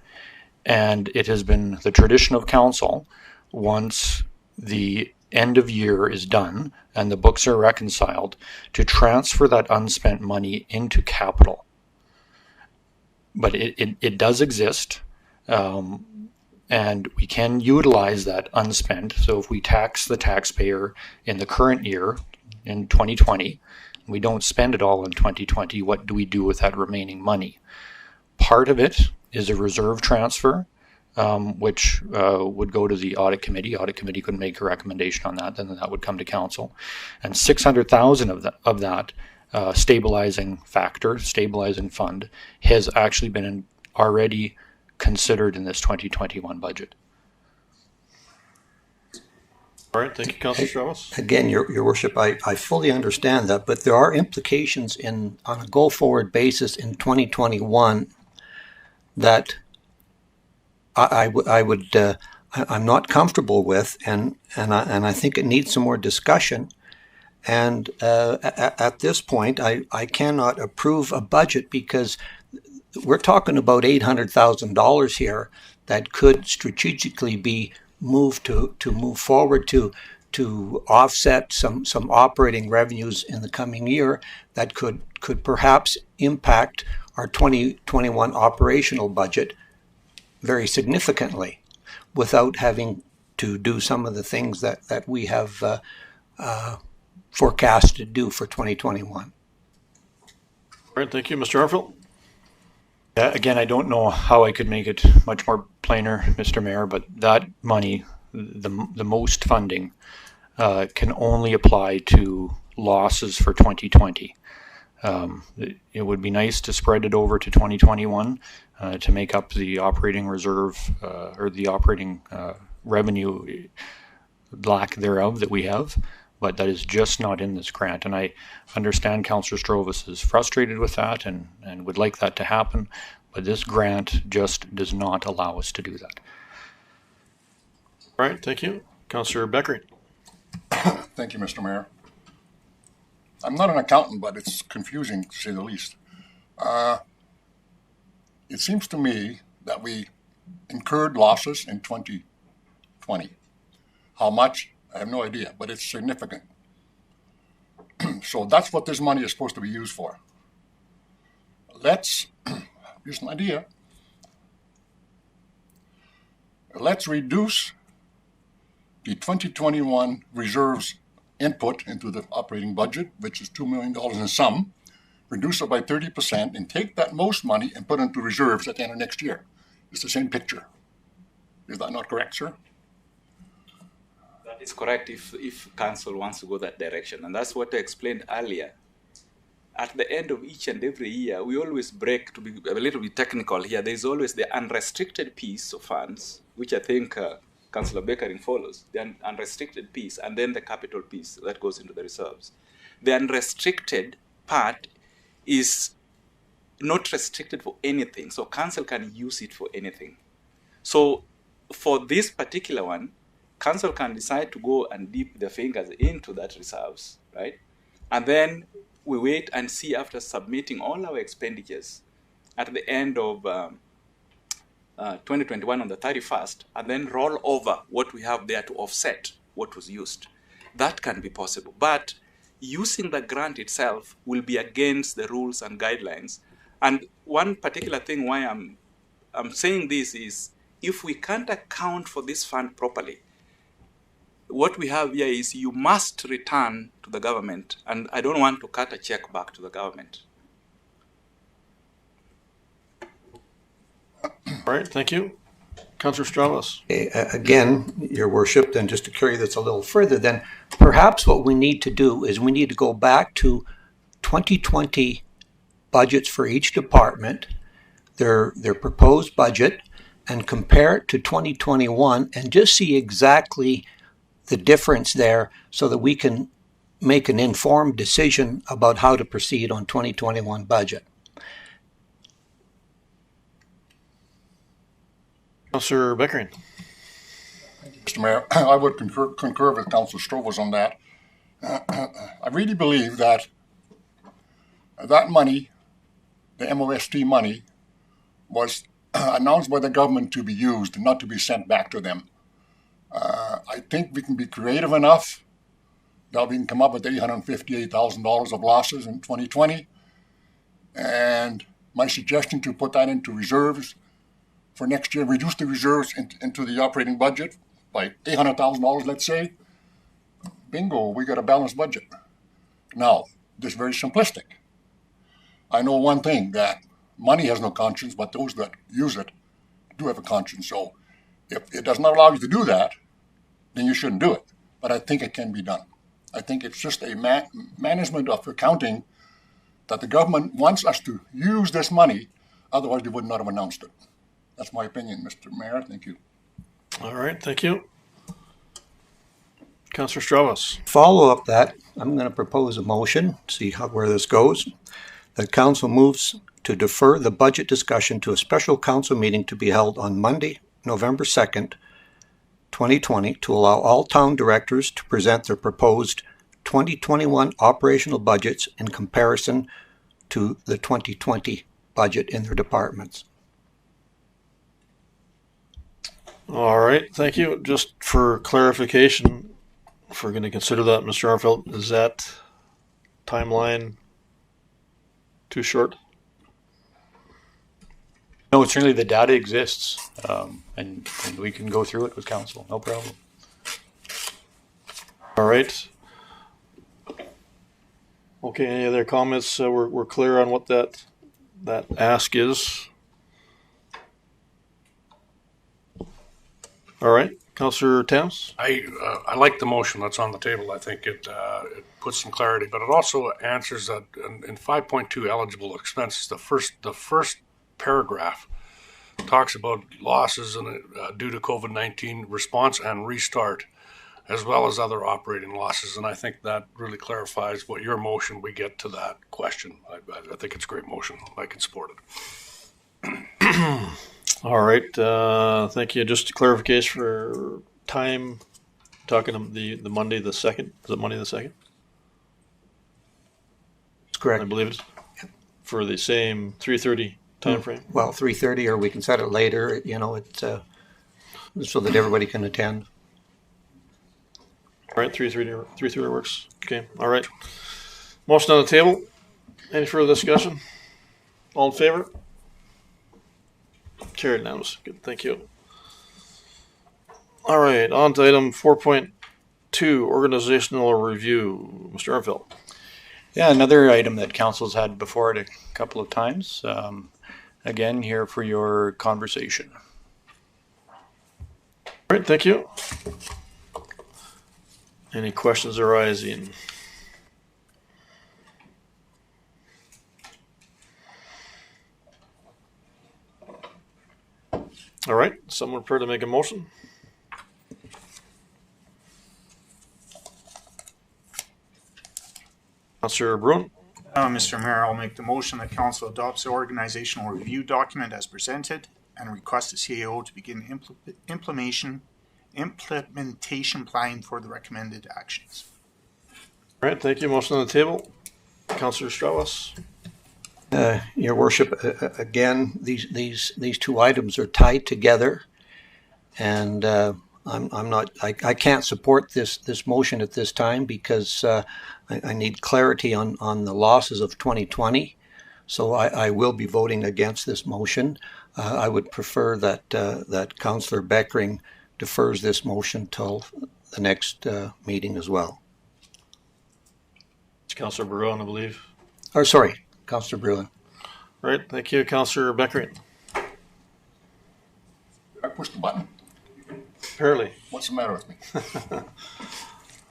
And it has been the tradition of council, once the end of year is done and the books are reconciled, to transfer that unspent money into capital. But it does exist, and we can utilize that unspent. So if we tax the taxpayer in the current year, in 2020, we don't spend it all in 2020, what do we do with that remaining money? Part of it is a reserve transfer, which would go to the audit committee. Audit committee could make a recommendation on that, then that would come to council. And 600,000 of that stabilizing factor, stabilizing fund, has actually been already considered in this 2021 budget. All right, thank you, Councillor Strauss. Again, Your Worship, I fully understand that, but there are implications on a go-forward basis in 2021 that I'm not comfortable with, and I think it needs some more discussion. And at this point, I cannot approve a budget because we're talking about $800,000 here that could strategically be moved to move forward to offset some operating revenues in the coming year that could perhaps impact our 2021 operational budget very significantly without having to do some of the things that we have forecast to do for 2021. All right, thank you. Mr. Arfield? Again, I don't know how I could make it much more plainer, Mr. Mayor, but that money, the most funding, can only apply to losses for 2020. It would be nice to spread it over to 2021 to make up the operating reserve or the operating revenue lack thereof that we have, but that is just not in this grant. And I understand Councillor Strovis is frustrated with that and would like that to happen, but this grant just does not allow us to do that. All right, thank you. Councillor Beckering. Thank you, Mr. Mayor. I'm not an accountant, but it's confusing to say the least. It seems to me that we incurred losses in 2020. How much? I have no idea, but it's significant. So that's what this money is supposed to be used for. Let's, here's an idea. Let's reduce the 2021 reserves input into the operating budget, which is $2 million in sum, reduce it by 30% and take that most money and put it into reserves at the end of next year. It's the same picture. Is that not correct, sir? That is correct if council wants to go that direction. And that's what I explained earlier. At the end of each and every year, we always break, to be a little bit technical here, there's always the unrestricted piece of funds, which I think Councillor Beckering follows, the unrestricted piece, and then the capital piece that goes into the reserves. The unrestricted part is not restricted for anything, so council can use it for anything. So for this particular one, council can decide to go and dip their fingers into that reserves, right? And then we wait and see after submitting all our expenditures at the end of 2021 on the 31st, and then roll over what we have there to offset what was used. That can be possible. But using the grant itself will be against the rules and guidelines. And one particular thing why I'm saying this is, if we can't account for this fund properly, what we have here is you must return to the government, and I don't want to cut a check back to the government. All right, thank you. Councillor Strauss. Again, Your Worship, then just to carry this a little further, then perhaps what we need to do is we need to go back to 2020 budgets for each department, their proposed budget, and compare it to 2021 and just see exactly the difference there so that we can make an informed decision about how to proceed on 2021 budget. Councillor Beckering. Mr. Mayor, I would concur with Councillor Strovis on that. I really believe that that money, the MOST money, was announced by the government to be used, not to be sent back to them. I think we can be creative enough that we can come up with $858,000 of losses in 2020. And my suggestion to put that into reserves for next year, reduce the reserves into the operating budget by $800,000, let's say. Bingo, we got a balanced budget. Now, this is very simplistic. I know one thing, that money has no conscience, but those that use it do have a conscience. So if it does not allow you to do that, then you shouldn't do it. But I think it can be done. I think it's just a management of accounting that the government wants us to use this money, otherwise they would not have announced it. That's my opinion, Mr. Mayor. Thank you. All right, thank you. Councillor Strauss. Follow up that, I'm going to propose a motion, see where this goes. The council moves to defer the budget discussion to a special council meeting to be held on Monday, November 2nd, 2020, to allow all town directors to present their proposed 2021 operational budgets in comparison to the 2020 budget in their departments. All right, thank you. Just for clarification, if we're going to consider that, Mr. Armfeldt, is that timeline too short? No, certainly the data exists, and we can go through it with council, no problem. All right. Okay, any other comments? We're clear on what that ask is. All right, Councillor Thames. I like the motion that's on the table. I think it puts some clarity, but it also answers that in 5.2 eligible expenses. The first paragraph talks about losses due to COVID-19 response and restart, as well as other operating losses. And I think that really clarifies what your motion. We get to that question. I think it's a great motion. I can support it. All right, thank you. Just a clarification for time, talking the Monday the 2nd. Is it Monday the 2nd? That's correct. I believe it's for the same 3:30 time frame. Well, 3:30, or we can set it later, it's so that everybody can attend. All right, 3:30 works. Okay, all right. Motion on the table. Any further discussion? All in favor? Carried unanimous. Good, thank you. All right, on to item 4.2, organizational review. Mr. Armfeldt. Yeah, another item that council's had before it a couple of times. Again, here for your conversation. All right, thank you. Any questions arising? All right, someone prepared to make a motion? Councillor Bruin. Mr. Mayor, I'll make the motion that council adopts the organizational review document as presented and request the CAO to begin implementation planning for the recommended actions. All right, thank you. Motion on the table. Councillor Strauss. Your Worship, again, these two items are tied together, and I can't support this motion at this time because I need clarity on the losses of 2020. So I will be voting against this motion. I would prefer that Councillor Beckering defers this motion till the next meeting as well. It's Councillor Bruin, I believe. Or sorry, Councillor Bruin. All right, thank you, Councillor Beckering. I pushed the button. Apparently. What's the matter with me?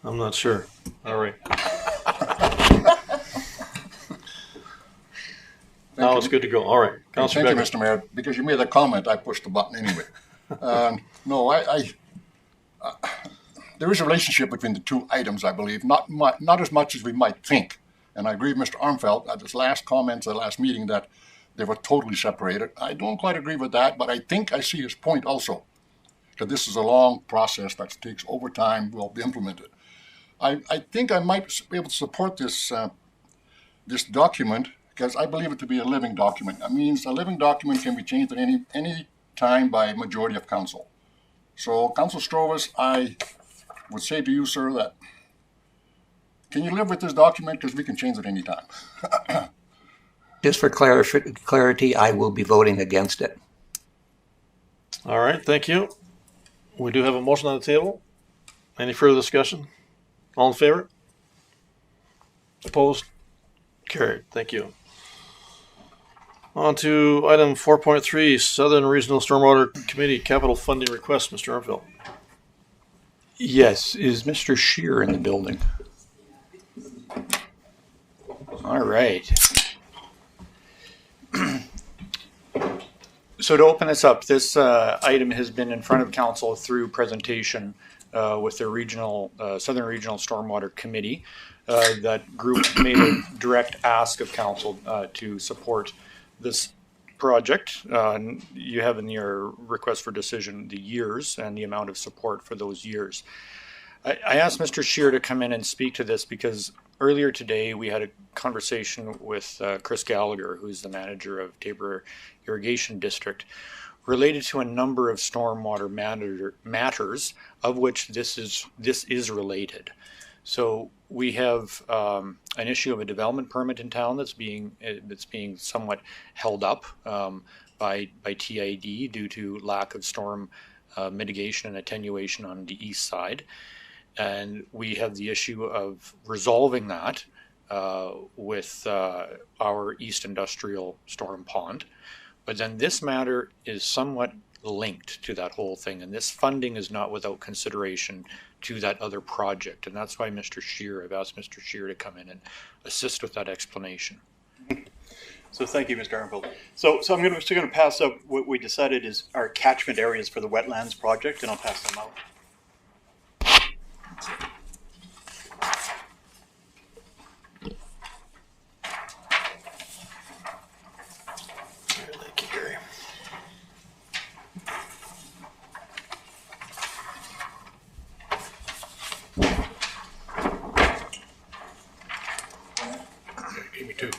I'm not sure. All right. Now it's good to go. All right. Thank you, Mr. Mayor. Because you made a comment, I pushed the button anyway. No, there is a relationship between the two items, I believe, not as much as we might think. And I agree with Mr. Armfeldt at his last comments at the last meeting that they were totally separated. I don't quite agree with that, but I think I see his point also, that this is a long process that takes over time, will be implemented. I think I might be able to support this this document because I believe it to be a living document. That means a living document can be changed at any time by majority of council. So, Council Strovis, I would say to you, sir, that can you live with this document? Because we can change it anytime. Just for clarity, I will be voting against it. All right, thank you. We do have a motion on the table. Any further discussion? All in favor? Opposed? Carried. Thank you. On to item 4.3, Southern Regional Stormwater Committee Capital Funding Request, Mr. Armfield. Yes, is Mr. Shear in the building? All right. So to open this up, this item has been in front of council through presentation with the regional Southern Regional Stormwater Committee. That group made a direct ask of council to support this project. You have in your request for decision the years and the amount of support for those years. I asked Mr. Shear to come in and speak to this because earlier today we had a conversation with Chris Gallagher, who's the manager of Tabor Irrigation District, related to a number of stormwater matters, of which this is related. So we have an issue of a development permit in town that's being somewhat held up by TID due to lack of storm mitigation and attenuation on the east side. And we have the issue of resolving that with our East Industrial Storm Pond. But then this matter is somewhat linked to that whole thing, and this funding is not without consideration to that other project. And that's why I've asked Mr. Shear to come in and assist with that explanation. So thank you, Mr. Armfield. So I'm still going to pass up what we decided is our catchment areas for the wetlands project, and I'll pass them out. Thank you, Gary. Give me two.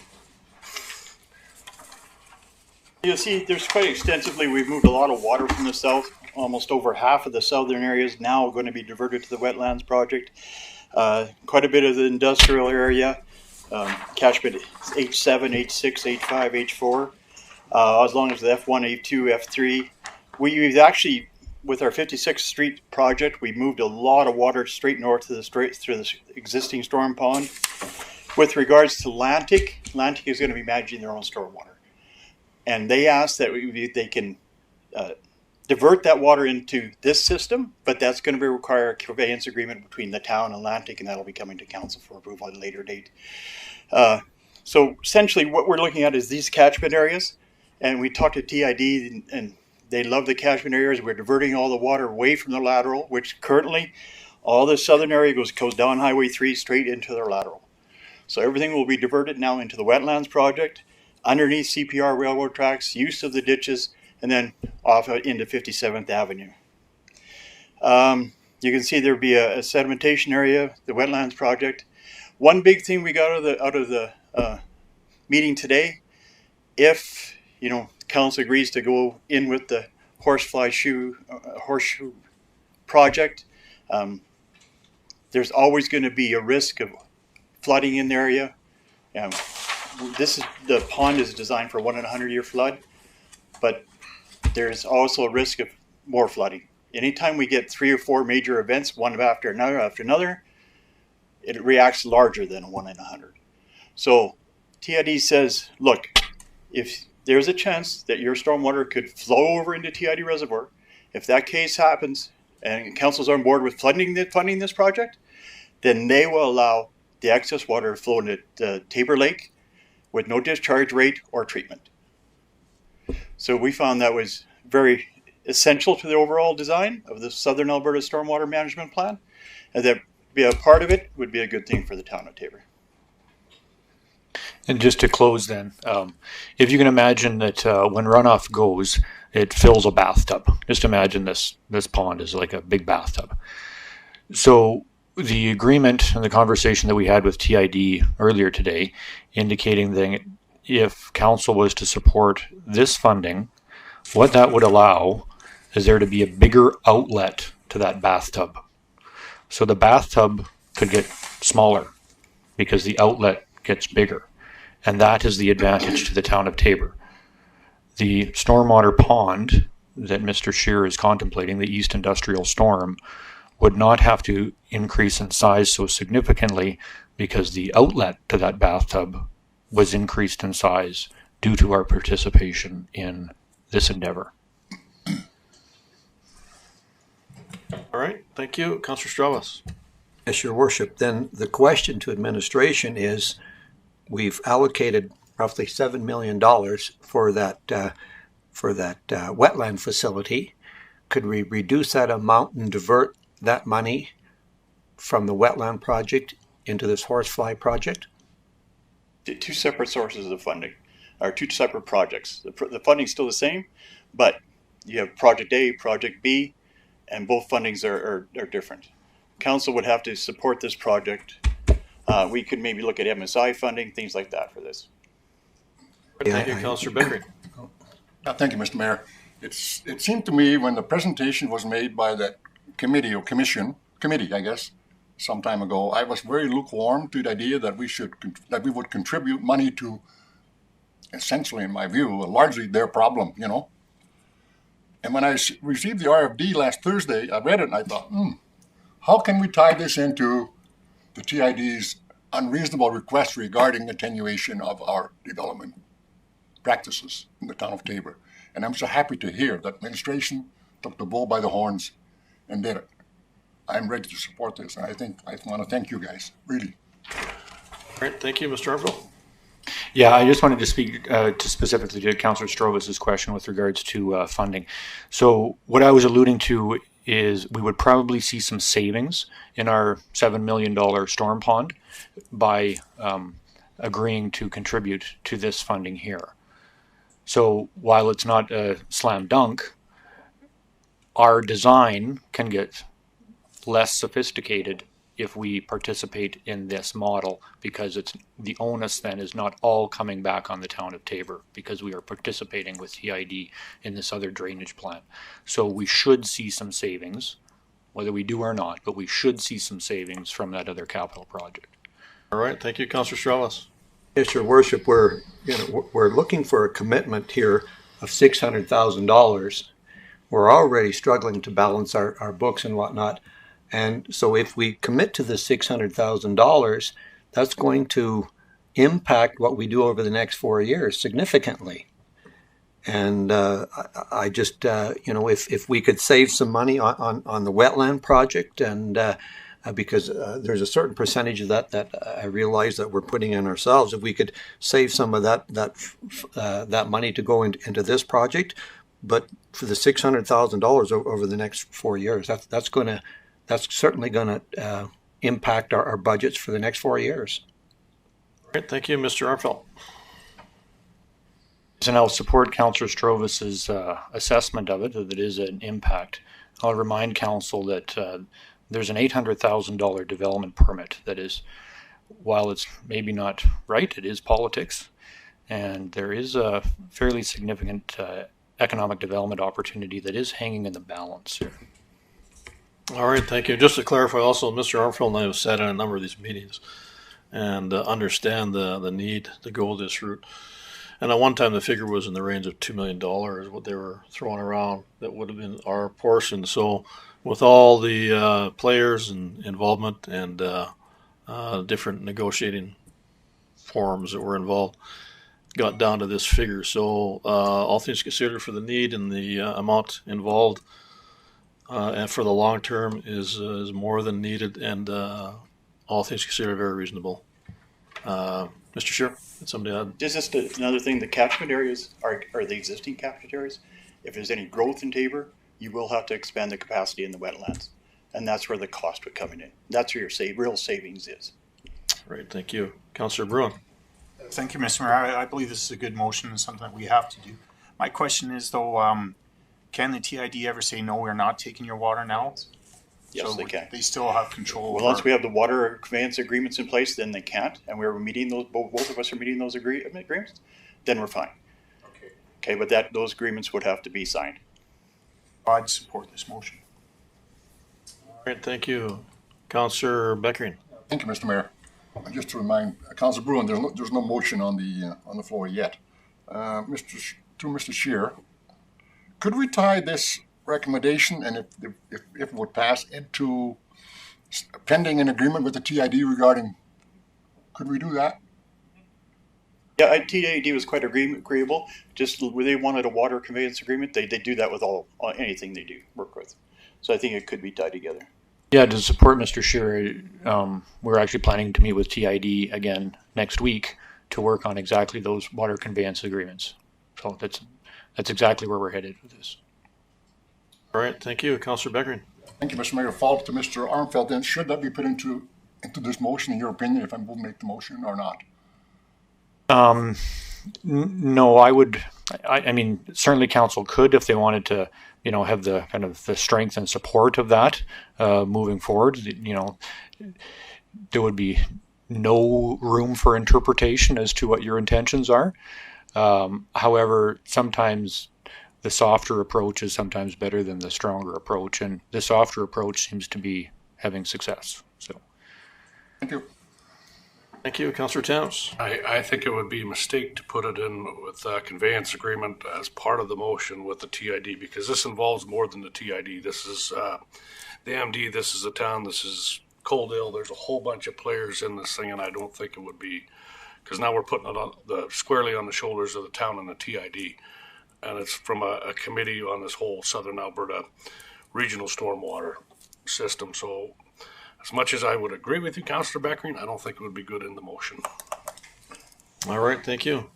You'll see there's quite extensively, we've moved a lot of water from the south. Almost over half of the southern areas now are going to be diverted to the wetlands project. Quite a bit of the industrial area, catchment H7, H6, H5, H4, as long as the F1, F2, F3. We've actually, with our 56th Street project, we moved a lot of water straight north through the existing storm pond. With regards to Atlantic is going to be managing their own stormwater. And they asked that they can divert that water into this system, but that's going to require a conveyance agreement between the town and Atlantic, and that'll be coming to council for approval at a later date. So essentially what we're looking at is these catchment areas, and we talked to TID and they love the catchment areas. We're diverting all the water away from the lateral, which currently all the southern area goes down Highway 3 straight into their lateral. So everything will be diverted now into the wetlands project, underneath CPR railroad tracks, use of the ditches, and then off into 57th Avenue. You can see there'll be a sedimentation area, the wetlands project. One big thing we got out of the meeting today, if council agrees to go in with the horseshoe project, there's always going to be a risk of flooding in the area. The pond is designed for 1 in 100 year flood, but there's also a risk of more flooding. Anytime we get 3 or 4 major events, one after another, it reacts larger than a 1 in 100. So TID says, look, if there's a chance that your stormwater could flow over into TID reservoir, if that case happens and council's on board with funding this project, then they will allow the excess water to flow into Tabor Lake with no discharge rate or treatment. So we found that was very essential to the overall design of the Southern Alberta Stormwater Management Plan, and that be a part of it would be a good thing for the town of Tabor. And just to close then, if you can imagine that when runoff goes, it fills a bathtub. Just imagine this pond is like a big bathtub. So the agreement and the conversation that we had with TID earlier today indicating that if council was to support this funding, what that would allow is there to be a bigger outlet to that bathtub. So the bathtub could get smaller because the outlet gets bigger. And that is the advantage to the town of Tabor. The stormwater pond that Mr. Scheer is contemplating, the East Industrial Storm, would not have to increase in size so significantly because the outlet to that bathtub was increased in size due to our participation in this endeavor. All right, thank you. Councillor Stravas. Yes, Your Worship. Then the question to administration is, we've allocated roughly $7 million for that wetland facility. Could we reduce that amount and divert that money from the wetland project into this horsefly project? Two separate sources of funding, or two separate projects. The funding's still the same, but you have Project A, Project B, and both fundings are different. Council would have to support this project. We could maybe look at MSI funding, things like that for this. Thank you, Councillor Beckery. Thank you, Mr. Mayor. It seemed to me when the presentation was made by that committee or committee, I guess, some time ago, I was very lukewarm to the idea that we would contribute money to, essentially, in my view, largely their problem, you know. And when I received the RFD last Thursday, I read it and I thought, how can we tie this into the TID's unreasonable request regarding attenuation of our development practices in the town of Tabor? And I'm so happy to hear that administration took the bull by the horns and did it. I'm ready to support this, and I want to thank you guys, really. All right, thank you, Mr. Armfield. Yeah, I just wanted to speak specifically to Councillor Strovas' question with regards to funding. So what I was alluding to is we would probably see some savings in our $7 million storm pond by agreeing to contribute to this funding here. So while it's not a slam dunk, our design can get less sophisticated if we participate in this model, because it's the onus then is not all coming back on the town of Tabor because we are participating with TID in this other drainage plan. So we should see some savings, whether we do or not, but we should see some savings from that other capital project. All right, thank you, Councillor Stravas. Yes, Your Worship, we're looking for a commitment here of $600,000. We're already struggling to balance our books and whatnot. And so if we commit to the $600,000, that's going to impact what we do over the next 4 years significantly. And I just, if we could save some money on the wetland project, and because there's a certain percentage of that I realize that we're putting in ourselves, if we could save some of that money to go into this project, but for the $600,000 over the next 4 years, that's certainly going to impact our budgets for the next 4 years. All right, thank you, Mr. Armfield. And I'll support Councillor Strovas' assessment of it, that it is an impact. I'll remind Council that there's an $800,000 development permit that is, while it's maybe not right, it is politics, and there is a fairly significant economic development opportunity that is hanging in the balance here. All right, thank you. Just to clarify also, Mr. Armfield and I have sat in a number of these meetings and understand the need to go this route. And at one time the figure was in the range of $2 million, what they were throwing around that would have been our portion. So with all the players and involvement and different negotiating forums that were involved, got down to this figure. So all things considered, for the need and the amount involved, and for the long term is more than needed, and all things considered, very reasonable. Mr. Scheer, somebody add? Just another thing, the catchment areas are the existing catchment areas. If there's any growth in Tabor, you will have to expand the capacity in the wetlands, and that's where the cost would come in. That's where your real savings is. Right, thank you. Councillor Bruin. Thank you, Mr. Mayor. I believe this is a good motion and something we have to do. My question is, though, can the TID ever say, no, we're not taking your water now? Yes, so they can. They still have control. Well, once we have the water conveyance agreements in place, then they can't, and we're meeting those. Both of us are meeting those agreements. Then we're fine. Okay, but those agreements would have to be signed. I'd support this motion. All right, thank you. Councillor Beckering. Thank you, Mr. Mayor. Just to remind Councillor Bruin, there's no motion on the floor yet. To Mr. Scheer, could we tie this recommendation, and if it would pass, into pending an agreement with the TID regarding? Could we do that? Yeah, TAD was quite agreeable. Just where they wanted a water conveyance agreement, they do that with anything they do work with. So I think it could be tied together. Yeah, to support Mr. Scheer, we're actually planning to meet with TID again next week to work on exactly those water conveyance agreements. So that's exactly where we're headed with this. All right, thank you. Councillor Beckering. Thank you, Mr. Mayor. Follow up to Mr. Armfelt. Then should that be put into this motion, in your opinion, if I will make the motion or not? No, I would. I mean, certainly council could if they wanted to, have the kind of the strength and support of that moving forward. There would be no room for interpretation as to what your intentions are. However, sometimes the softer approach is sometimes better than the stronger approach, and the softer approach seems to be having success. So, thank you. Thank you, Councillor Towns. I think it would be a mistake to put it in with a conveyance agreement as part of the motion with the TID, because this involves more than the TID. This is the MD, this is the town, this is Coaldale. There's a whole bunch of players in this thing, and I don't think it would be, because now we're putting it on squarely on the shoulders of the town and the TID, and it's from a committee on this whole Southern Alberta regional stormwater system. So as much as I would agree with you, Councillor Beckering, I don't think it would be good in the motion. All right, thank you.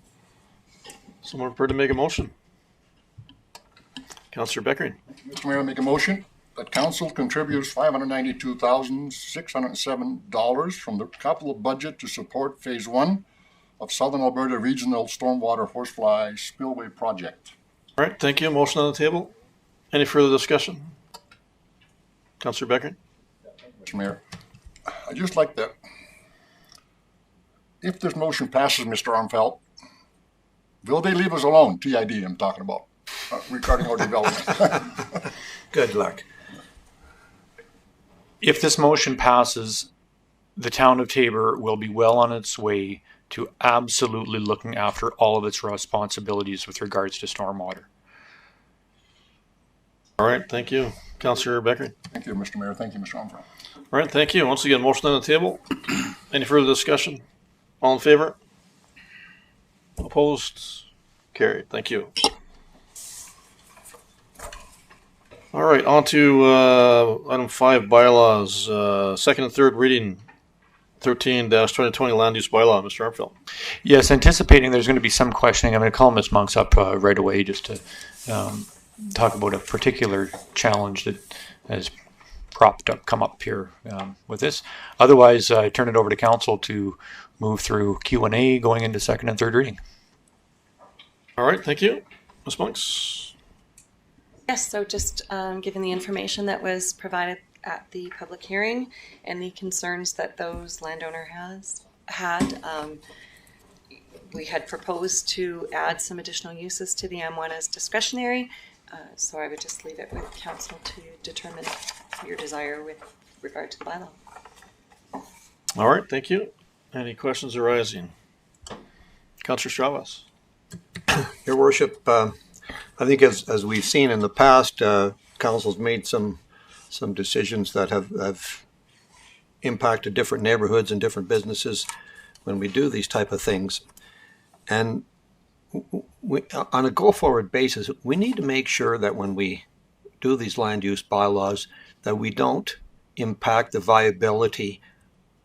Someone prepared to make a motion? Councillor Beckering. Mr. Mayor, I make a motion that council contributes $592,607 from the capital budget to support phase 1 of Southern Alberta Regional Stormwater Horsefly Spillway Project. All right, thank you. Motion on the table. Any further discussion? Councillor Beckering. Mr. Mayor, I'd just like that, if this motion passes, Mr. Armfelt, will they leave us alone? TID I'm talking about, regarding our development. Good luck. if this motion passes, the town of Tabor will be well on its way to absolutely looking after all of its responsibilities with regards to stormwater. All right, thank you. Councillor Beckering. Thank you, Mr. Mayor. Thank you, Mr. Armstrong. All right, thank you. Once again, motion on the table. Any further discussion? All in favor? Opposed? Carried. Thank you. All right, on to item 5, bylaws. Second and third reading, 13-2020 land use bylaw. Mr. Armfield. Yes, anticipating there's going to be some questioning, I'm going to call Ms. Monks up right away just to talk about a particular challenge that has come up here with this. Otherwise, I turn it over to council to move through Q&A going into second and third reading. All right, thank you. Ms. Monks. Yes, so just given the information that was provided at the public hearing and the concerns that those landowner had, we had proposed to add some additional uses to the M1 as discretionary. So I would just leave it with council to determine your desire with regard to the bylaw. All right, thank you. Any questions arising? Councillor Stravas. Your Worship, I think as we've seen in the past, council's made some decisions that have impacted different neighborhoods and different businesses when we do these type of things. And on a go-forward basis, we need to make sure that when we do these land use bylaws, that we don't impact the viability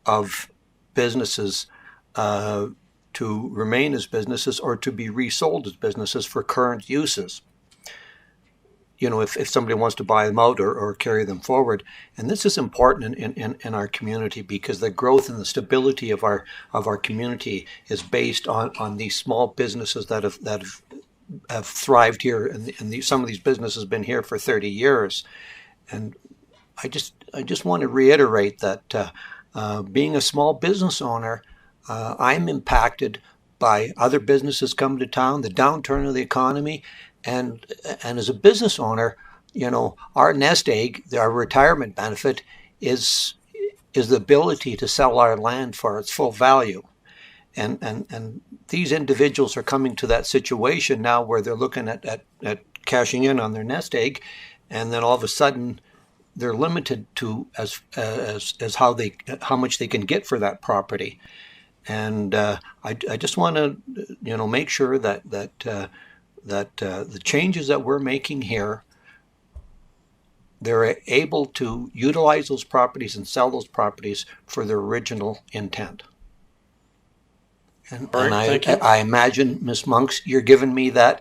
of businesses to remain as businesses or to be resold as businesses for current uses. You know, if somebody wants to buy them out or carry them forward. And this is important in our community because the growth and the stability of our community is based on these small businesses that have thrived here, and some of these businesses have been here for 30 years. And I just want to reiterate that being a small business owner, I'm impacted by other businesses coming to town, the downturn of the economy, and as a business owner, our nest egg, our retirement benefit is the ability to sell our land for its full value. And these individuals are coming to that situation now where they're looking at cashing in on their nest egg, and then all of a sudden they're limited to as how much they can get for that property. And I just want to make sure that the changes that we're making here, they're able to utilize those properties and sell those properties for their original intent. And, All right, and thank you. I imagine, Ms. Monks, you're giving me that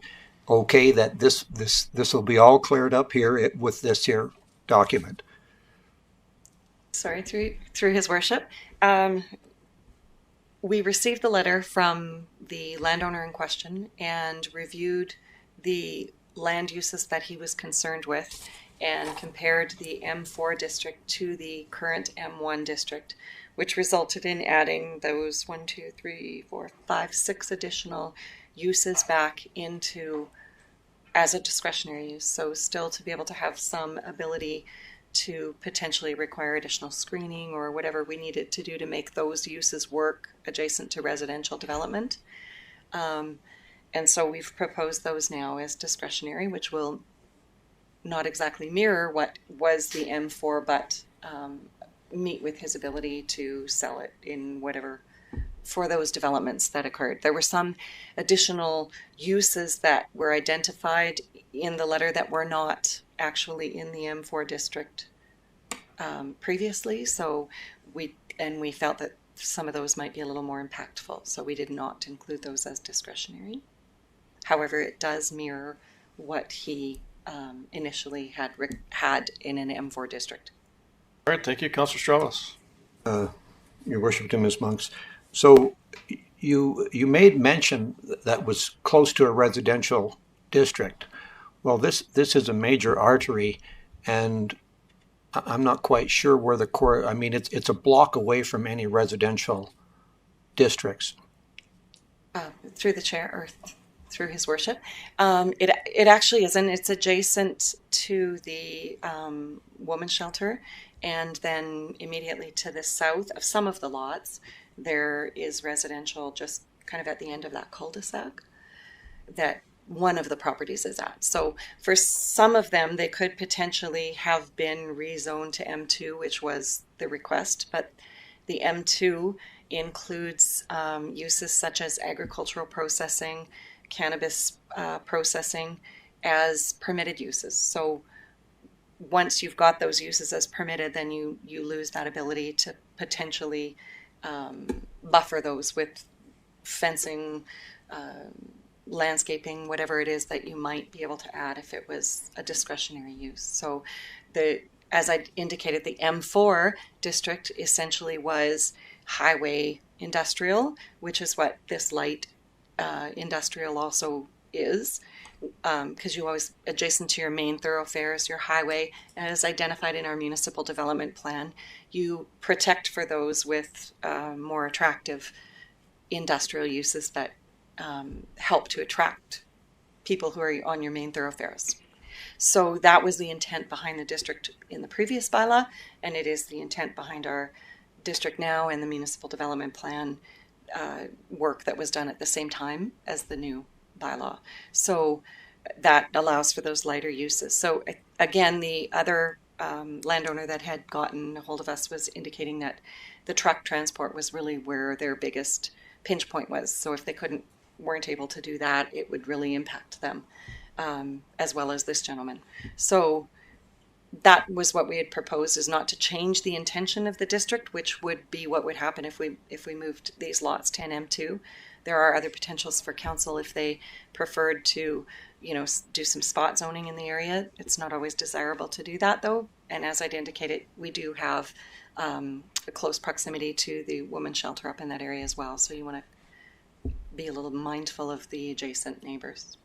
okay, that this will be all cleared up here with this here document. Sorry, through his worship. We received the letter from the landowner in question and reviewed the land uses that he was concerned with and compared the M4 district to the current M1 district, which resulted in adding those 6 additional uses back into as a discretionary use. So still to be able to have some ability to potentially require additional screening or whatever we needed to do to make those uses work adjacent to residential development. And so we've proposed those now as discretionary, which will not exactly mirror what was the M4, but meet with his ability to sell it in whatever for those developments that occurred. There were some additional uses that were identified in the letter that were not actually in the M4 district previously. So we felt that some of those might be a little more impactful. So we did not include those as discretionary. However, it does mirror what he initially had in an M4 district. All right, thank you, Councillor Strauss. Your Worship, to Ms. Monks. So you made mention that was close to a residential district. Well, this is a major artery, and I'm not quite sure where the core. I mean, it's a block away from any residential districts. Through the chair, or through his worship, it actually isn't. It's adjacent to the women's shelter, and then immediately to the south of some of the lots, there is residential just kind of at the end of that cul-de-sac that one of the properties is at. So for some of them, they could potentially have been rezoned to M2, which was the request, but the M2 includes uses such as agricultural processing, cannabis processing as permitted uses. So once you've got those uses as permitted, then you lose that ability to potentially buffer those with fencing, landscaping, whatever it is that you might be able to add if it was a discretionary use. So as I indicated, the M4 district essentially was highway industrial, which is what this light industrial also is, because you always, adjacent to your main thoroughfares, your highway, as identified in our municipal development plan, you protect for those with more attractive industrial uses that help to attract people who are on your main thoroughfares. So that was the intent behind the district in the previous bylaw, and it is the intent behind our district now and the municipal development plan work that was done at the same time as the new bylaw. So that allows for those lighter uses. So again, the other landowner that had gotten a hold of us was indicating that the truck transport was really where their biggest pinch point was. So if they weren't able to do that, it would really impact them, as well as this gentleman. So that was what we had proposed, is not to change the intention of the district, which would be what would happen if we moved these lots to an M2. There are other potentials for council if they preferred to, do some spot zoning in the area. It's not always desirable to do that, though. And as I'd indicated, we do have a close proximity to the women's shelter up in that area as well. So you want to be a little mindful of the adjacent neighbors.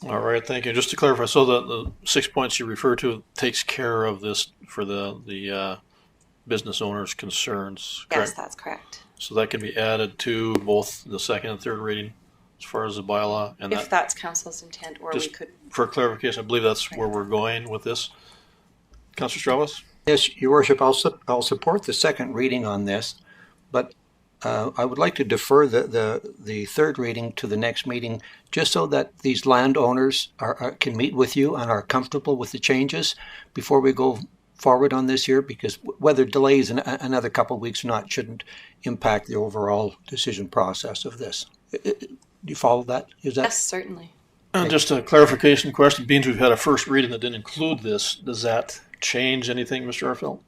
All right, thank you. Just to clarify, so the 6 points you refer to takes care of this for the business owner's concerns, correct? Yes, that's correct. So that can be added to both the second and third reading. as far as the bylaw? And If that's council's intent, or we Just- could, for clarification, I believe that's where we're going with this. Councillor Strauss? Yes, Your Worship, I'll support the second reading on this, but I would like to defer the third reading to the next meeting, just so that these landowners can meet with you and are comfortable with the changes before we go forward on this year, because whether delays in another couple of weeks or not shouldn't impact the overall decision process of this. Do you follow that? Is that? yes, certainly. Just a clarification question. Being we've had a first reading that didn't include this, does that change anything, Mr. Arfeld?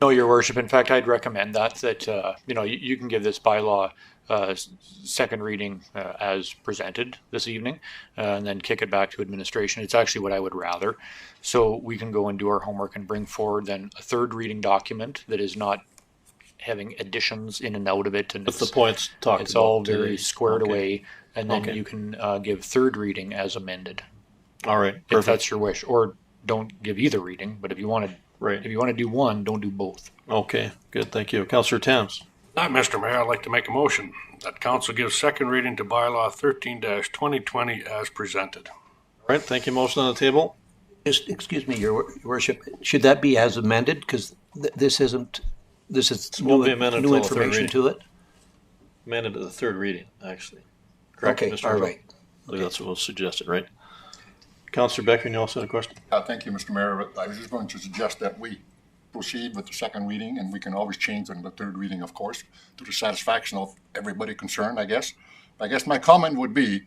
No, Your Worship. In fact, I'd recommend that you can give this bylaw second reading as presented this evening, and then kick it back to administration. It's actually what I would rather. So we can go and do our homework and bring forward then a third reading document that is not having additions in and out of it. And With the points talked it's about all today. very squared Okay. away. And then Okay. you can give third reading as amended, All right. if Perfect. that's your wish. Or don't give either reading, but if you want Right. to do one, don't do both. Okay. Good. Thank you. Councillor Thames. Mr. Mayor, I'd like to make a motion that council gives second reading to bylaw 13-2020 as presented. All right. Thank you. Motion on the table. Just, excuse me, Your Worship, should that be as amended? Because this is won't new, be amended new until the third information reading. to it? Amended to the third reading, actually. Correct, Okay, Mr. all Arfeld? right. I believe that's what was suggested, right? Councillor Becker, you also had a question? Thank you, Mr. Mayor. I was just going to suggest that we proceed with the second reading, and we can always change on the third reading, of course, to the satisfaction of everybody concerned, I guess. I guess my comment would be,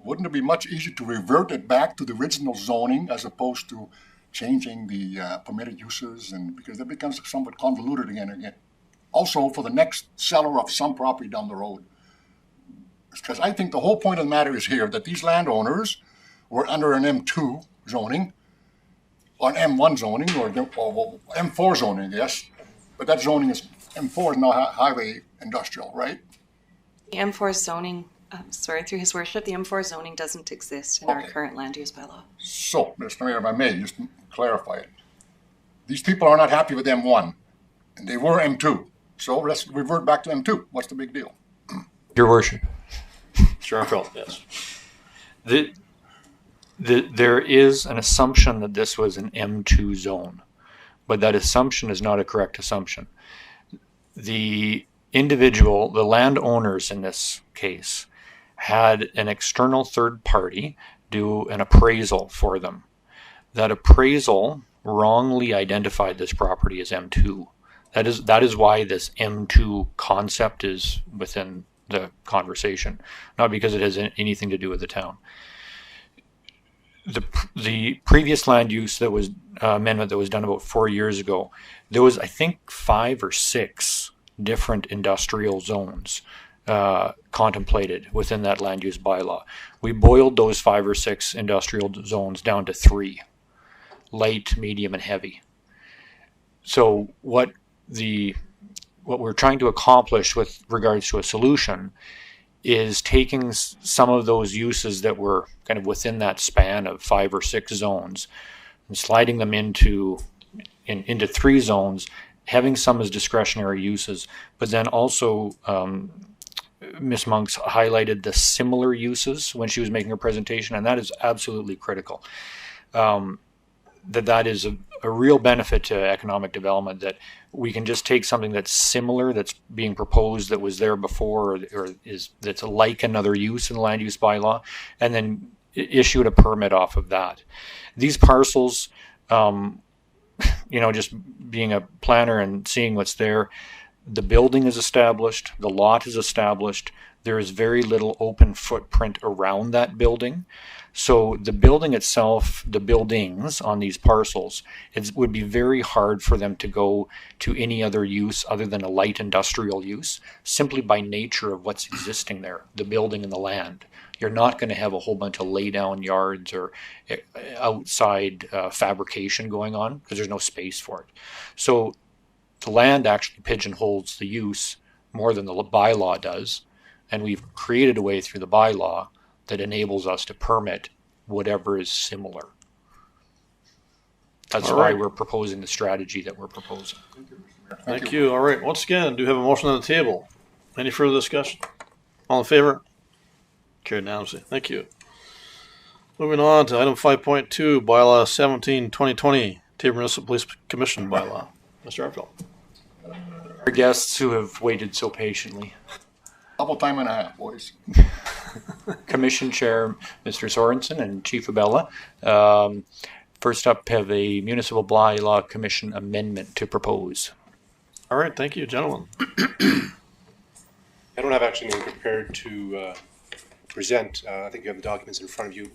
wouldn't it be much easier to revert it back to the original zoning as opposed to changing the permitted uses, and because it becomes somewhat convoluted again and again. Also, for the next seller of some property down the road. Because I think the whole point of the matter is here that these landowners were under an M2 zoning, or an M1 zoning, or M4 zoning, yes. But that zoning is, M4 is now highway industrial, right? The M4 zoning, through his worship, the M4 zoning doesn't exist in our Okay. current land use bylaw. So, Mr. Mayor, if I may, just to clarify it. These people are not happy with M1, and they were M2. So let's revert back to M2. What's the big deal? Your Worship. Mr. Arfeld, yes. There is an assumption that this was an M2 zone, but that assumption is not a correct assumption. The landowners in this case, had an external third party do an appraisal for them. That appraisal wrongly identified this property as M2. That is why this M2 concept is within the conversation, not because it has anything to do with the town. The previous land use that was amendment that was done about 4 years ago, there was, I think, 5 or 6 different industrial zones contemplated within that land use bylaw. We boiled those 5 or 6 industrial zones down to 3: light, medium, and heavy. So what we're trying to accomplish with regards to a solution is taking some of those uses that were kind of within that span of 5 or 6 zones and sliding them into 3 zones, having some as discretionary uses, but then also Ms. Monks highlighted the similar uses when she was making her presentation, and that is absolutely critical. That is a real benefit to economic development, that we can just take something that's similar, that's being proposed, that was there before, or that's like another use in the land use bylaw, and then issue a permit off of that. These parcels, just being a planner and seeing what's there, the building is established, the lot is established, there is very little open footprint around that building. So the building itself, the buildings on these parcels, it would be very hard for them to go to any other use other than a light industrial use, simply by nature of what's existing there, the building and the land. You're not going to have a whole bunch of lay down yards or outside fabrication going on because there's no space for it. So the land actually pigeonholes the use more than the bylaw does, and we've created a way through the bylaw that enables us to permit whatever is similar. That's All why right. we're proposing the strategy that we're proposing. Thank you. All right. Once again, do you have a motion on the table? Any further discussion? All in favor? Carried unanimously. Thank you. Moving on to item 5.2, bylaw 17-2020, Tabor Municipal Police Commission bylaw. Mr. Armfield. Our guests who have waited so patiently. Double time and a half, boys. Commission Chair, Mr. Sorensen, and Chief Abella. First up, have a municipal bylaw commission amendment to propose. All right, thank you, gentlemen. I don't have actually anything prepared to present. I think you have the documents in front of you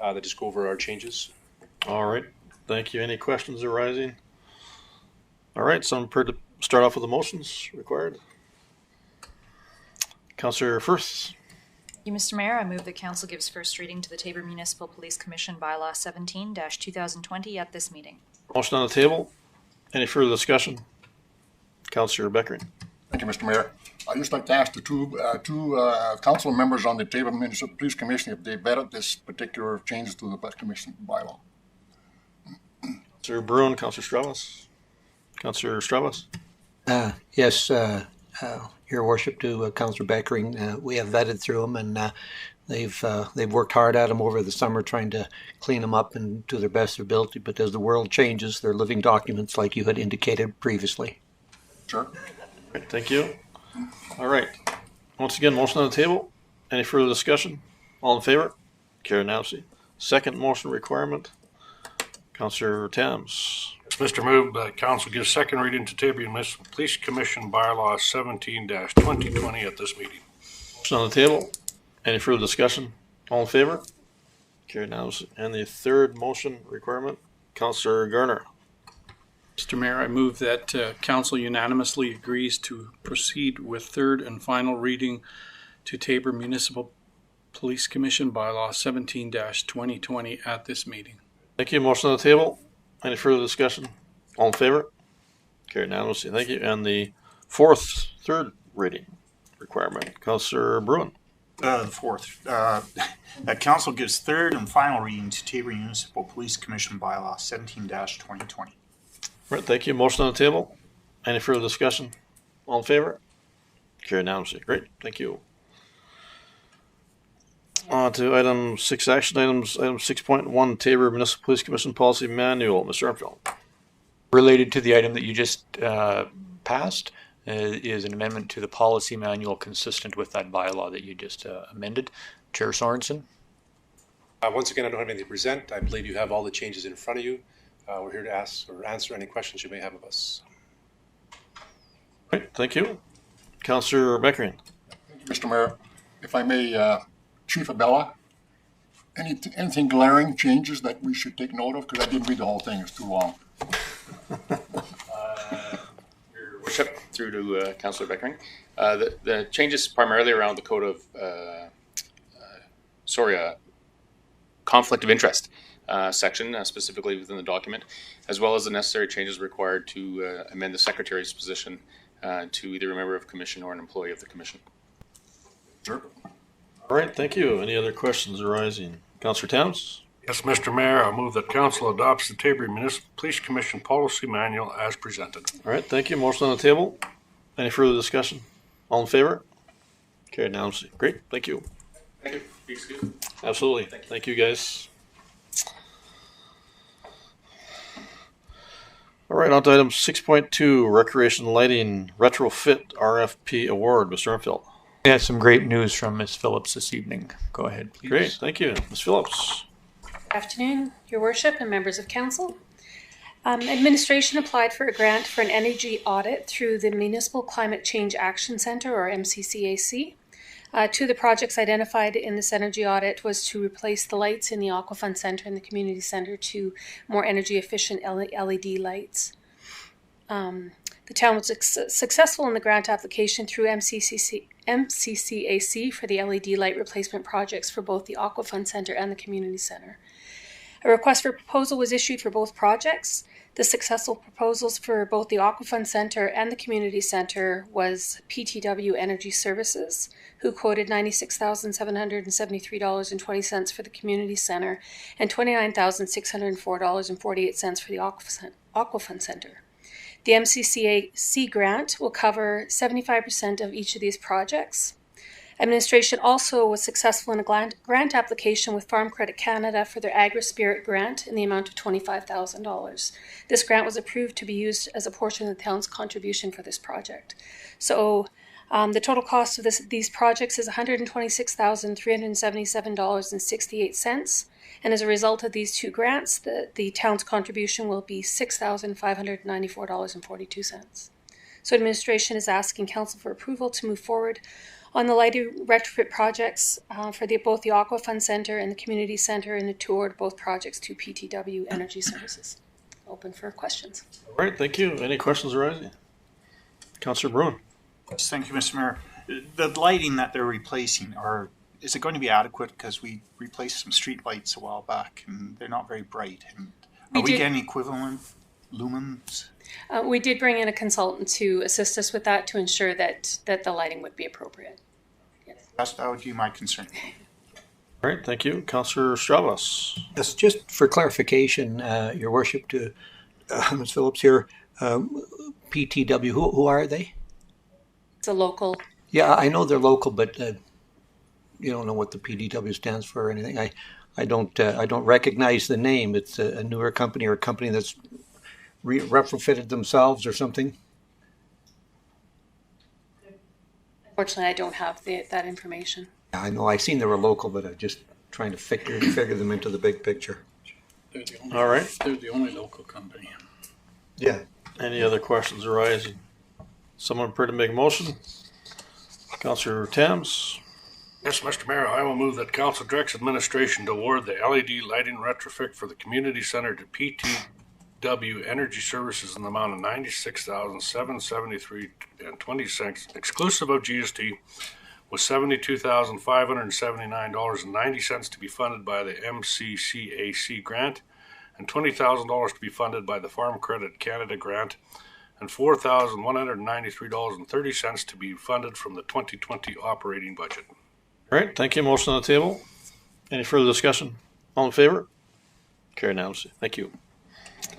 that just go over our changes. All right, thank you. Any questions arising? All right, someone prepared to start off with the motions required. Councillor Firth. Thank you, Mr. Mayor. I move that council gives first reading to the Tabor Municipal Police Commission bylaw 17-2020 at this meeting. Motion on the table. Any further discussion? Councillor Beckering. Thank you, Mr. Mayor. I'd just like to ask the two council members on the Tabor Municipal Police Commission if they vetted this particular changes to the commission bylaw. Councillor Bruin, Councillor Strauss. Councillor Strauss. Yes, Your Worship, to Councillor Beckering, we have vetted through them, and they've worked hard at them over the summer, trying to clean them up and to their best ability. But as the world changes, they're living documents, like you had indicated previously. Sure. Right, thank you. All right. Once again, motion on the table. Any further discussion? All in favor? Carried unanimously. Second motion requirement. Councillor Tams. Mr. Move that council gives second reading to Tabor Municipal Police Commission bylaw 17-2020 at this meeting. Motion on the table. Any further discussion? All in favor? Carried unanimously. And the third motion requirement, Councillor Garner. Mr. Mayor, I move that council unanimously agrees to proceed with third and final reading to Tabor Municipal Police Commission bylaw 17-2020 at this meeting. Thank you. Motion on the table. Any further discussion? All in favor? Carried unanimously. Thank you. And the third reading requirement, Councillor Bruin. The fourth, that council gives third and final reading to Tabor Municipal Police Commission bylaw 17-2020. Right, thank you. Motion on the table. Any further discussion? All in favor? Carried unanimously. Great, thank you. On to item 6 action items. Item 6.1, Tabor Municipal Police Commission Policy Manual. Mr. Armfield. Related to the item that you just passed is an amendment to the policy manual consistent with that bylaw that you just amended. Chair Sorensen. Once again, I don't have anything to present. I believe you have all the changes in front of you. We're here to ask or answer any questions you may have of us. Right, thank you. Councillor Beckering. Thank you, Mr. Mayor. If I may, Chief Abella, anything glaring changes that we should take note of? Because I didn't read the whole thing. It's too long. Your Worship, through to Councillor Beckering. The changes primarily around the code of, conflict of interest section, specifically within the document, as well as the necessary changes required to amend the Secretary's position to either a member of Commission or an employee of the Commission. Sure. All right, thank you. Any other questions arising? Councillor Towns? Yes, Mr. Mayor, I move that council adopts the Tabor Municipal Police Commission Policy Manual as presented. All right, thank you. Motion on the table. Any further discussion? All in favor? Carried unanimously. Great, thank you. Thank you. Be excused. Absolutely. Thank you, guys. All right, on to item 6.2, Recreation Lighting Retrofit RFP Award. Mr. Armfield. We have some great news from Ms. Phillips this evening. Go ahead, please. Great, thank you. Ms. Phillips. Good afternoon, Your Worship and members of council. Administration applied for a grant for an energy audit through the Municipal Climate Change Action Center, or MCCAC. Two of the projects identified in this energy audit was to replace the lights in the aquafund center and the community center to more energy efficient LED lights. The town was successful in the grant application through MCCAC for the LED light replacement projects for both the aquafund center and the community center. A request for proposal was issued for both projects. The successful proposals for both the aquafund center and the community center was PTW Energy Services, who quoted $96,773.20 for the community center and $29,604.48 for the aquafund center. The MCCAC grant will cover 75% of each of these projects. Administration also was successful in a grant application with Farm Credit Canada for their Agri-Spirit grant in the amount of $25,000. This grant was approved to be used as a portion of the town's contribution for this project. So the total cost of these projects is $126,377.68. And as a result of these two grants, the town's contribution will be $6,594.42. So administration is asking council for approval to move forward on the lighting retrofit projects for both the aquafund center and the community center, and to award both projects to PTW Energy Services. Open for questions. All right, thank you. Any questions arising? Councillor Bruin. Yes, thank you, Mr. Mayor. The lighting that they're replacing, is it going to be adequate? Because we replaced some street lights a while back and they're not very bright. And are we getting equivalent lumens? We did bring in a consultant to assist us with that to ensure that the lighting would be appropriate. Yes. That would be my concern. All right, thank you. Councillor Stravas. Yes, just for clarification, Your Worship, to Ms. Phillips here, PTW, who are they? It's a local. Yeah, I know they're local, but you don't know what the PTW stands for or anything. I don't recognize the name. It's a newer company or a company that's retrofitted themselves or something. Unfortunately, I don't have that information. I know. I seen they were local, but I'm just trying to figure them into the big picture. All right. They're the only local company. Yeah. Any other questions arising? Someone prepared to make a motion? Councillor Thames. Yes, Mr. Mayor, I will move that council directs administration to award the LED lighting retrofit for the community center to PTW Energy Services in the amount of $96,773.20, exclusive of GST, with $72,579.90 to be funded by the MCCAC grant, and $20,000 to be funded by the Farm Credit Canada grant, and $4,193.30 to be funded from the 2020 operating budget. All right, thank you. Motion on the table. Any further discussion? All in favor? Carried unanimously. Thank you.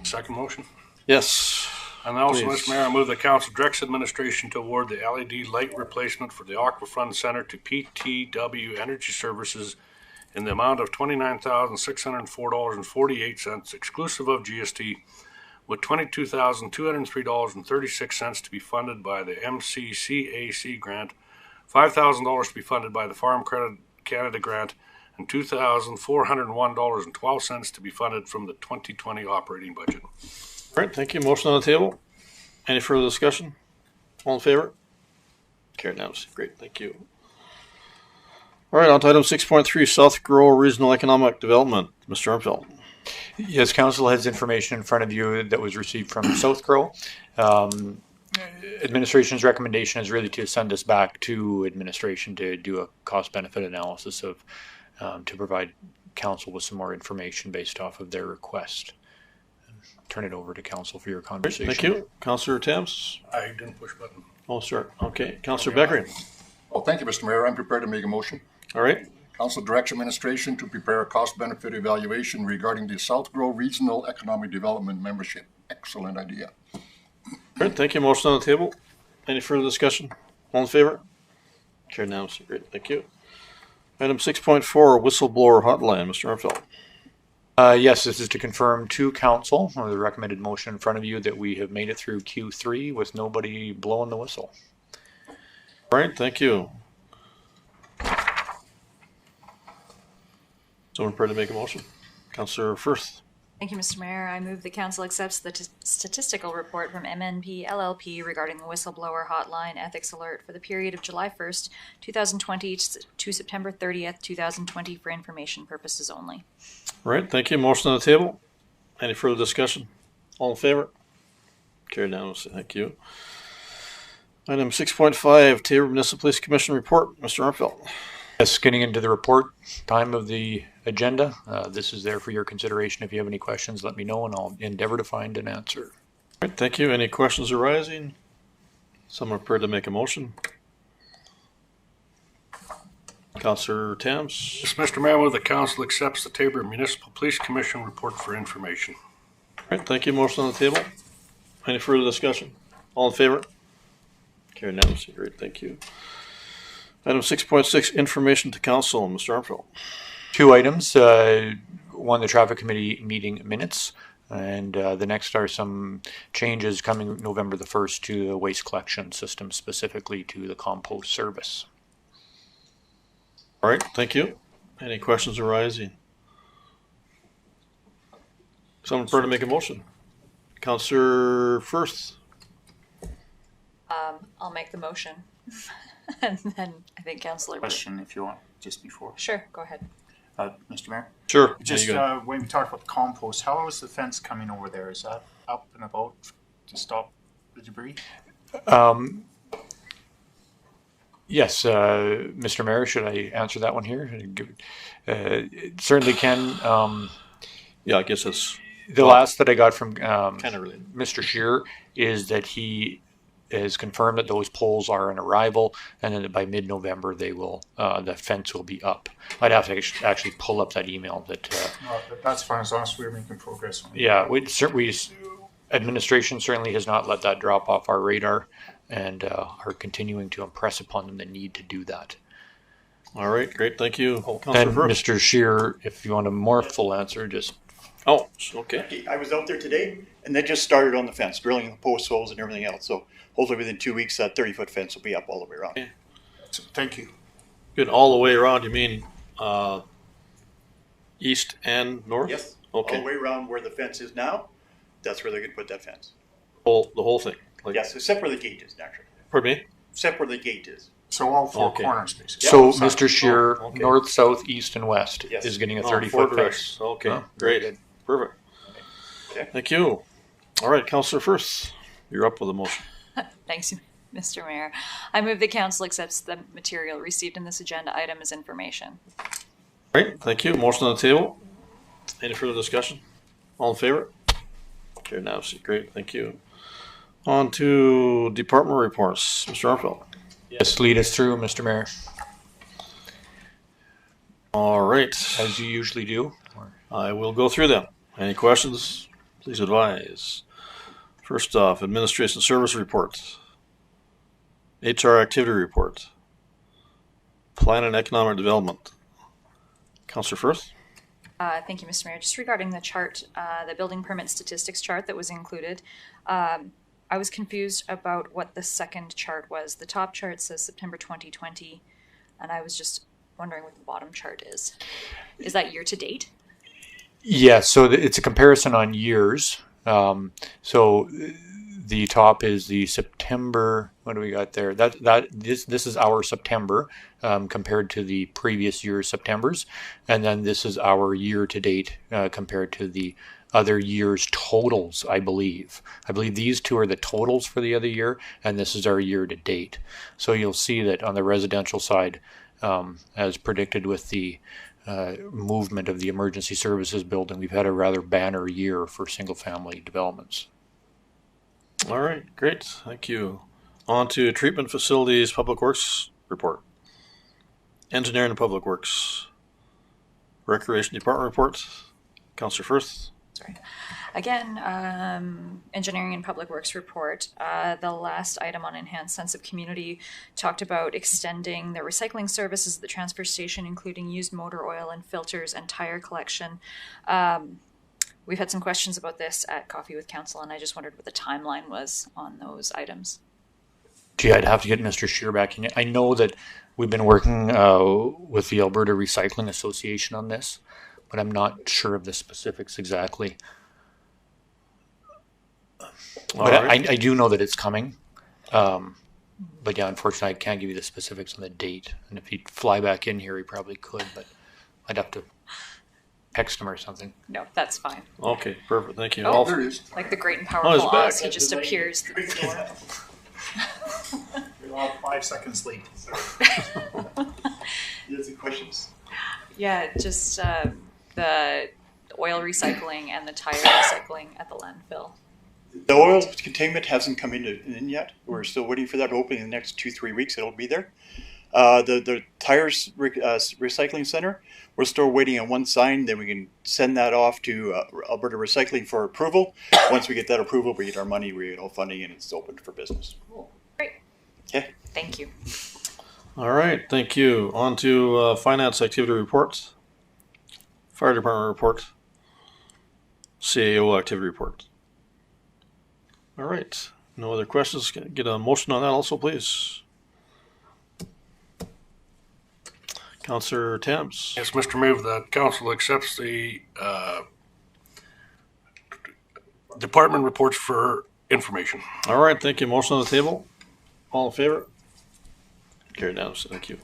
Second motion. Yes. And also, please. Mr. Mayor, I move the council directs administration to award the LED light replacement for the aquafund center to PTW Energy Services in the amount of $29,604.48, exclusive of GST, with $22,203.36 to be funded by the MCCAC grant, $5,000 to be funded by the Farm Credit Canada grant, and $2,401.12 to be funded from the 2020 operating budget. All right, thank you. Motion on the table. Any further discussion? All in favor? Carried unanimously. Great, thank you. All right, on to item 6.3, South Grow Regional Economic Development. Mr. Armfield. Yes, council has information in front of you that was received from South Grow. Administration's recommendation is really to send this back to administration to do a cost-benefit analysis of to provide council with some more information based off of their request. Turn it over to council for your conversation. Thank you. Councillor Thames. I didn't push button. Oh, sure. Okay. Councillor Beckering. Well, thank you, Mr. Mayor. I'm prepared to make a motion. All right. Council directs administration to prepare a cost-benefit evaluation regarding the South Grow Regional Economic Development membership. Excellent idea. All right. Thank you. Motion on the table. Any further discussion? All in favor? Carried unanimously. Great. Thank you. Item 6.4, whistleblower hotline. Mr. Armfield. Yes, this is to confirm to council, the recommended motion in front of you, that we have made it through Q3 with nobody blowing the whistle. All right. Thank you. Someone prepared to make a motion? Councillor Firth. Thank you, Mr. Mayor. I move the council accepts the statistical report from MNP LLP regarding the whistleblower hotline ethics alert for the period of July 1st, 2020 to September 30th, 2020 for information purposes only. All right. Thank you. Motion on the table. Any further discussion? All in favor? Carried unanimously. Thank you. Item 6.5, Taber Municipal Police Commission report. Mr. Armfield. Yes, getting into the report time of the agenda. This is there for your consideration. If you have any questions, let me know and I'll endeavor to find an answer. All right, thank you. Any questions arising? Someone prepared to make a motion? Councillor Thames. Yes, Mr. Mayor, I move the council accepts the Taber Municipal Police Commission report for information. All right, thank you. Motion on the table. Any further discussion? All in favor? Carried unanimously. Great, thank you. Item 6.6, information to council. Mr. Armfield. Two items. One, the traffic committee meeting minutes. And the next are some changes coming November the 1st to the waste collection system, specifically to the compost service. All right, thank you. Any questions arising? Someone prefer to make a motion? Councillor Firth. I'll make the motion. And then I think Councillor. Question if you want, just before. Sure, go ahead. Mr. Mayor? Sure. Just when we talked about the compost, how is the fence coming over there? Is that up and about to stop the debris? Yes, Mr. Mayor, should I answer that one here? It certainly can. Yeah, I guess that's... The last that I got from kind of related. Mr. Shear is that he has confirmed that those poles are on arrival, and then by mid-November they will the fence will be up. I'd have to actually pull up that email. That's fine as long as we're making progress on it. Yeah, we administration certainly has not let that drop off our radar, and are continuing to impress upon them the need to do that. All right, great, thank you. And Mr. Shear, if you want a more full answer, just... Oh, okay. I was out there today, and they just started on the fence, drilling the post holes and everything else. So hopefully within 2 weeks, that 30-foot fence will be up all the way around. Okay. Thank you. Good, all the way around, you mean east and north? Yes. Okay. All the way around where the fence is now, that's where they're going to put that fence. The whole thing? Yes, except where the gate is, naturally. Pardon me? Except where the gate is. So all four corners, basically. So, Mr. Shear, north, south, east, and west is getting a 30-foot fence. Okay, great. Perfect. Okay. Thank you. All right, Councillor Firth, you're up with a motion. Thanks, Mr. Mayor. I move the council accepts the material received in this agenda item as information. Great, thank you. Motion on the table. Any further discussion? All in favor? Okay, now see. Great, thank you. On to department reports. Mr. Armfield. Yes, lead us through, Mr. Mayor. All right. As you usually do. I will go through them. Any questions? Please advise. First off, Administration Service Report. HR Activity Report. Plan and Economic Development. Councillor Firth. Thank you, Mr. Mayor. Just regarding the chart, the building permit statistics chart that was included, I was confused about what the second chart was. The top chart says September 2020, and I was just wondering what the bottom chart is. Is that year to date? Yeah, so it's a comparison on years. So the top is the September. What do we got there? This is our September compared to the previous year's Septembers, and then this is our year to date compared to the other year's totals. I believe these two are the totals for the other year, and this is our year to date. So you'll see that on the residential side, as predicted with the movement of the emergency services building, we've had a rather banner year for single-family developments. All right, great, thank you. On to Treatment Facilities Public Works Report. Engineering and Public Works. Recreation Department Report. Councillor Firth. Sorry. Again, Engineering and Public Works report. The last item on enhanced sense of community talked about extending the recycling services at the transfer station, including used motor oil and filters and tire collection. We've had some questions about this at Coffee with Council, and I just wondered what the timeline was on those items. Gee, I'd have to get Mr. Shear back in. I know that we've been working with the Alberta Recycling Association on this, but I'm not sure of the specifics exactly. But right. I do know that it's coming. But yeah, unfortunately, I can't give you the specifics on the date. And if he'd fly back in here, he probably could, but I'd have to text him or something. No, that's fine. Okay, perfect. Thank you. Oh, there it is. like the great and powerful Oz, he just appears through the door. We're all 5 seconds late. You have some questions? Yeah, just the oil recycling and the tire recycling at the landfill. The oil containment hasn't come in yet. We're still waiting for that to open in the next 2-3 weeks. It'll be there. The tires recycling center, we're still waiting on one sign. Then we can send that off to Alberta Recycling for approval. Once we get that approval, we get our money, we get all funding, and it's open for business. Cool. Great. Okay. Thank you. All right, thank you. On to finance activity reports, fire department report, CAO activity report. All right, no other questions. Can I get a motion on that also, please? Councillor Thames. Yes, Mr. Mayor, that council accepts the department reports for information. All right, thank you. Motion on the table. All in favor? Carried unanimously. Thank you.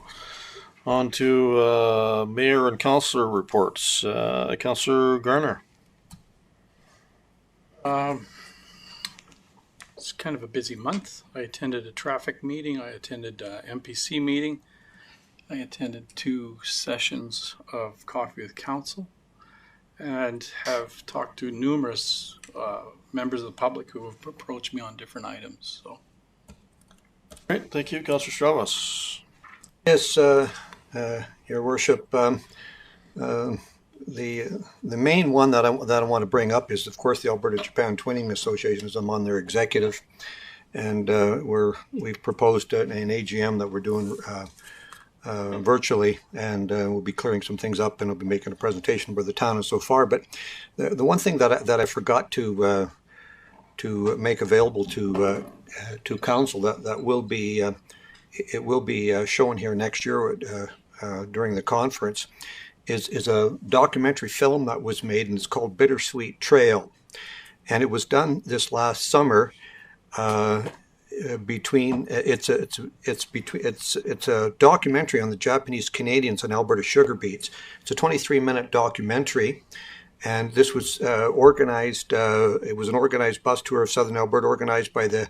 On to mayor and councillor reports. Councillor Garner. It's kind of a busy month. I attended a traffic meeting. I attended a MPC meeting. I attended 2 sessions of coffee with council and have talked to numerous members of the public who have approached me on different items. So, Great, thank you, Councillor Stravas. Yes, Your Worship. The main one that I want to bring up is, of course, the Alberta Japan Twinning Association. I'm on their executive, and we've proposed an AGM that we're doing virtually, and we'll be clearing some things up, and we'll be making a presentation where the town is so far. But the one thing that I forgot to make available to council that will be it will be shown here next year during the conference is a documentary film that was made, and it's called Bittersweet Trail, and it was done this last summer. It's a documentary on the Japanese Canadians and Alberta sugar beets. It's a 23-minute documentary, and this was organized. It was an organized bus tour of Southern Alberta, organized by the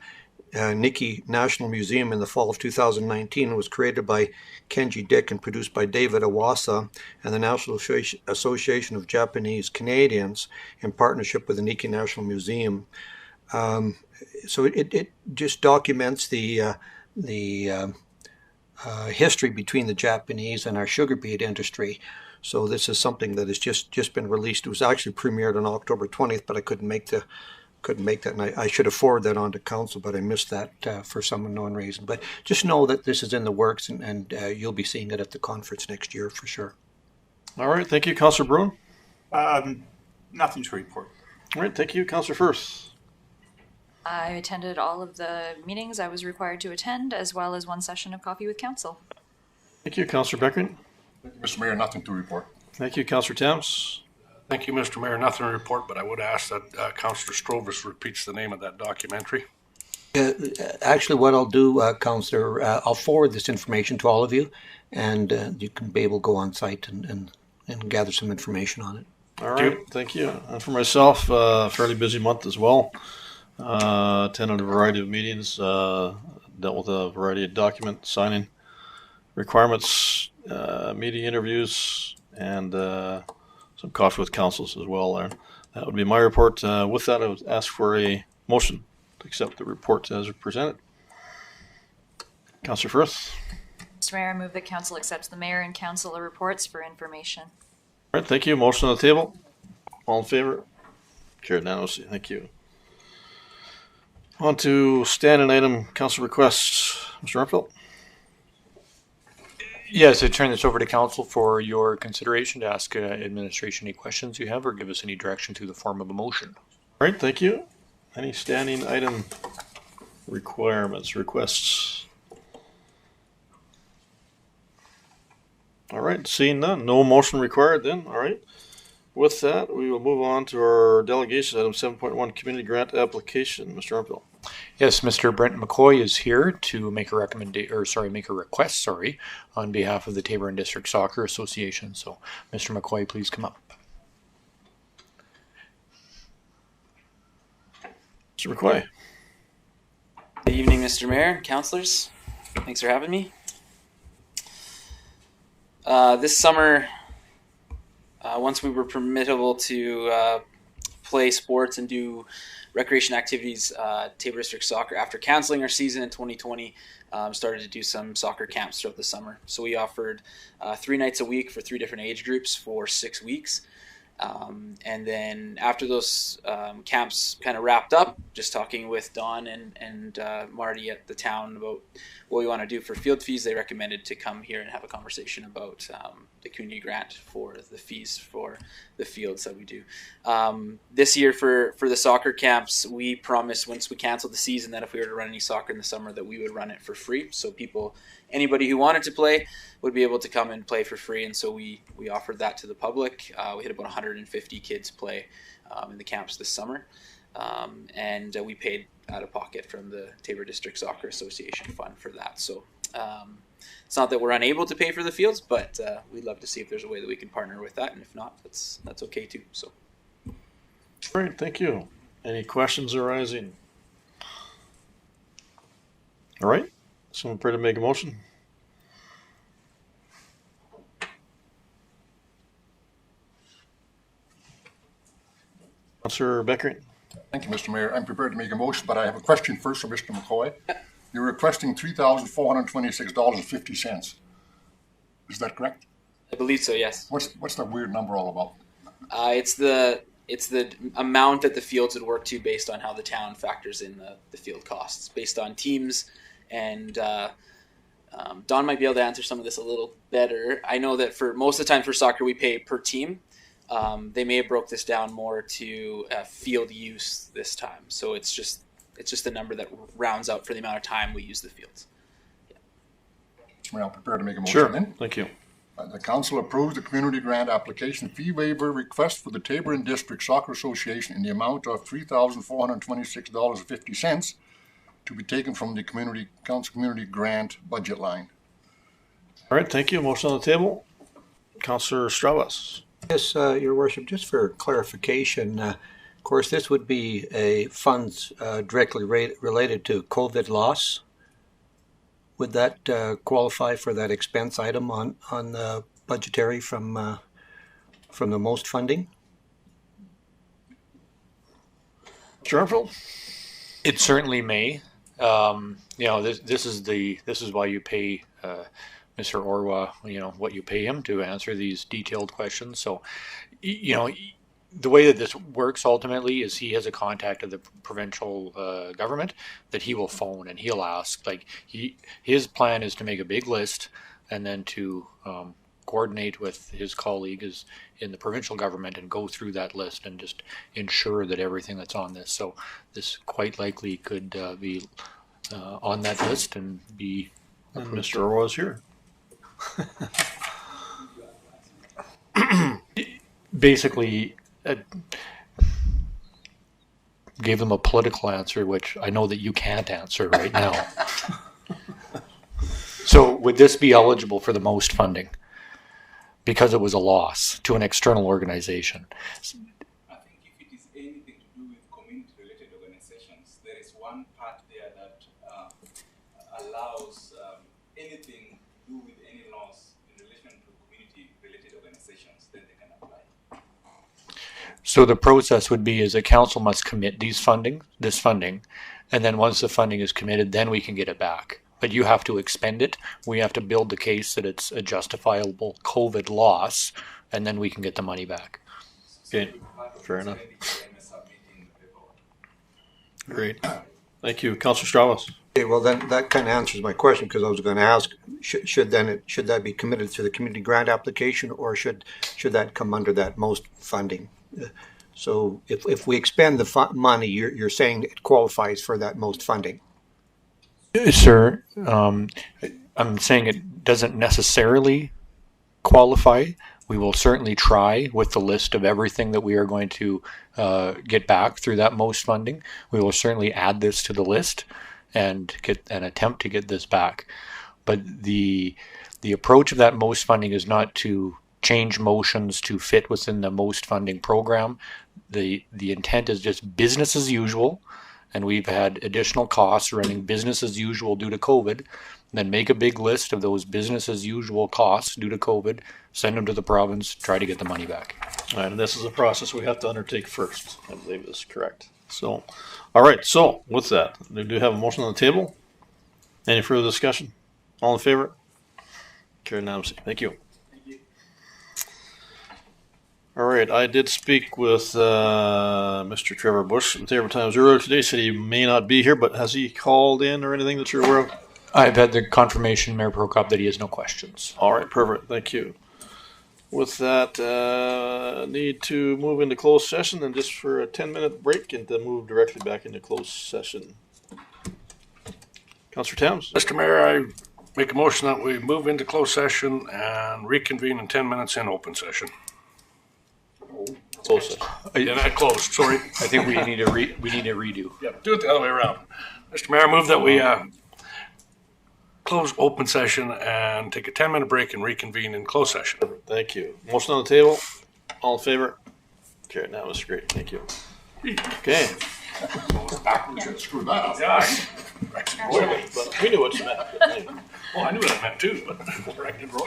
Nikki National Museum in the fall of 2019. It was created by Kenji Dick and produced by David Awasa and the National Association of Japanese Canadians in partnership with the Nikki National Museum. So it just documents the history between the Japanese and our sugar beet industry. So this is something that has just been released. It was actually premiered on October 20th, but I couldn't make that, and I should have forwarded that on to council, but I missed that for some unknown reason. But just know that this is in the works, and you'll be seeing it at the conference next year for sure. All right, thank you, Councillor Bruin. Nothing to report. All right, thank you, Councillor Firth. I attended all of the meetings I was required to attend, as well as 1 session of coffee with council. Thank you, Councillor Beckering. Mr. Mayor, nothing to report. Thank you, Councillor Thames. Thank you, Mr. Mayor. Nothing to report, but I would ask that Councillor Strovers repeats the name of that documentary. Actually, what I'll do, Councillor, I'll forward this information to all of you, and you can be able to go on site and gather some information on it. All right, thank you. And for myself, fairly busy month as well. Attended a variety of meetings, dealt with a variety of document signing requirements, meeting interviews, and some coffee with councils as well there. That would be my report. With that, I would ask for a motion to accept the report as presented. Councillor Firth. Mr. Mayor, I move that council accepts the mayor and councillor reports for information. All right, thank you. Motion on the table. All in favor? Carried unanimously. Thank you. On to standing item council requests. Mr. Armfield. Yes, I turn this over to council for your consideration to ask administration any questions you have or give us any direction through the form of a motion. All right, thank you. Any standing item requests? All right, seeing none, no motion required then. All right. With that, we will move on to our delegation item 7.1 community grant application. Mr. Armfield. Yes, Mr. Brent McCoy is here to make a request on behalf of the Taber District Soccer Association. So, Mr. McCoy, please come up. Mr. McCoy. Good evening, Mr. Mayor, councillors. Thanks for having me. This summer, once we were permittable to play sports and do recreation activities, Taber District Soccer, after canceling our season in 2020, started to do some soccer camps throughout the summer. So we offered 3 nights a week for 3 different age groups for 6 weeks. And then after those camps kind of wrapped up, just talking with Don and Marty at the town about what we want to do for field fees, they recommended to come here and have a conversation about the community grant for the fees for the fields that we do. This year for the soccer camps, we promised once we canceled the season that if we were to run any soccer in the summer that we would run it for free. So anybody who wanted to play would be able to come and play for free. And so we offered that to the public. We had about 150 kids play in the camps this summer. And we paid out of pocket from the Tabor District Soccer Association fund for that. So it's not that we're unable to pay for the fields, but we'd love to see if there's a way that we can partner with that. And if not, that's okay too. So. Great, thank you. Any questions arising? All right, someone prepared to make a motion? Councillor Beckering. Thank you, Mr. Mayor. I'm prepared to make a motion, but I have a question first for Mr. McCoy. You're requesting $3,426.50. Is that correct? I believe so, yes. What's that weird number all about? It's the amount that the fields would work to based on how the town factors in the field costs, based on teams. And Don might be able to answer some of this a little better. I know that for most of the time for soccer, we pay per team. They may have broke this down more to field use this time. So it's just a number that rounds out for the amount of time we use the fields. Yeah. Mr. Mayor, I'm prepared to make a motion. Sure, then. thank you. The council approves the community grant application fee waiver request for the Tabor and District Soccer Association in the amount of $3,426.50 to be taken from the council community grant budget line. All right, thank you. Motion on the table. Councillor Strauss. Yes, Your Worship, just for clarification, of course, this would be a funds directly related to COVID loss. Would that qualify for that expense item on the budgetary from the most funding? Jarfield? It certainly may. This is why you pay Mr. Orwa, what you pay him to answer these detailed questions. So, the way that this works ultimately is he has a contact of the provincial government that he will phone and he'll ask. His plan is to make a big list and then to coordinate with his colleagues in the provincial government and go through that list and just ensure that everything that's on this. So this quite likely could be on that list and be. And Mr. Orwa is here. Basically, gave them a political answer, which I know that you can't answer right now. So would this be eligible for the most funding? Because it was a loss to an external organization. I think if it is anything to do with community-related organizations, there is one part there that allows anything to do with any loss in relation to community-related organizations, then they can apply. So the process would be is the council must commit this funding, and then once the funding is committed, then we can get it back. But you have to expend it. We have to build the case that it's a justifiable COVID loss, and then we can get the money back. Okay, fair enough. Great. Thank you. Councillor Strauss. Okay, well then that kind of answers my question, because I was going to ask, should that be committed through the community grant application, or should that come under that most funding? So if we expend the money, you're saying it qualifies for that most funding. Sir, I'm saying it doesn't necessarily qualify. We will certainly try with the list of everything that we are going to get back through that most funding. We will certainly add this to the list and get an attempt to get this back. But the approach of that most funding is not to change motions to fit within the most funding program. The intent is just business as usual. And we've had additional costs running business as usual due to COVID, then make a big list of those business as usual costs due to COVID, send them to the province, try to get the money back. All right, and this is a process we have to undertake first. I believe this is correct. So, all right, so with that, we do have a motion on the table. Any further discussion? All in favor? Carried unanimously. Thank you. All right, I did speak with Mr. Trevor Bush with Tabor Times earlier today. Said he may not be here, but has he called in or anything that you're aware of? I've had the confirmation, Mayor Prokop, that he has no questions. All right, perfect. Thank you. With that, need to move into closed session and just for a 10-minute break and then move directly back into closed session. Councillor Thames? Mr. Mayor, I make a motion that we move into closed session and reconvene in 10 minutes in open session. Closed session. Yeah, not closed, sorry. I think we need a redo. Yeah, do it the other way around. Mr. Mayor, I move that we close open session and take a 10-minute break and reconvene in closed session. Thank you. Motion on the table. All in favor? Okay, that was great. Thank you. Okay. Screw that up. Yeah. But we knew what you meant. Well, I knew what it meant too, but I did wrong.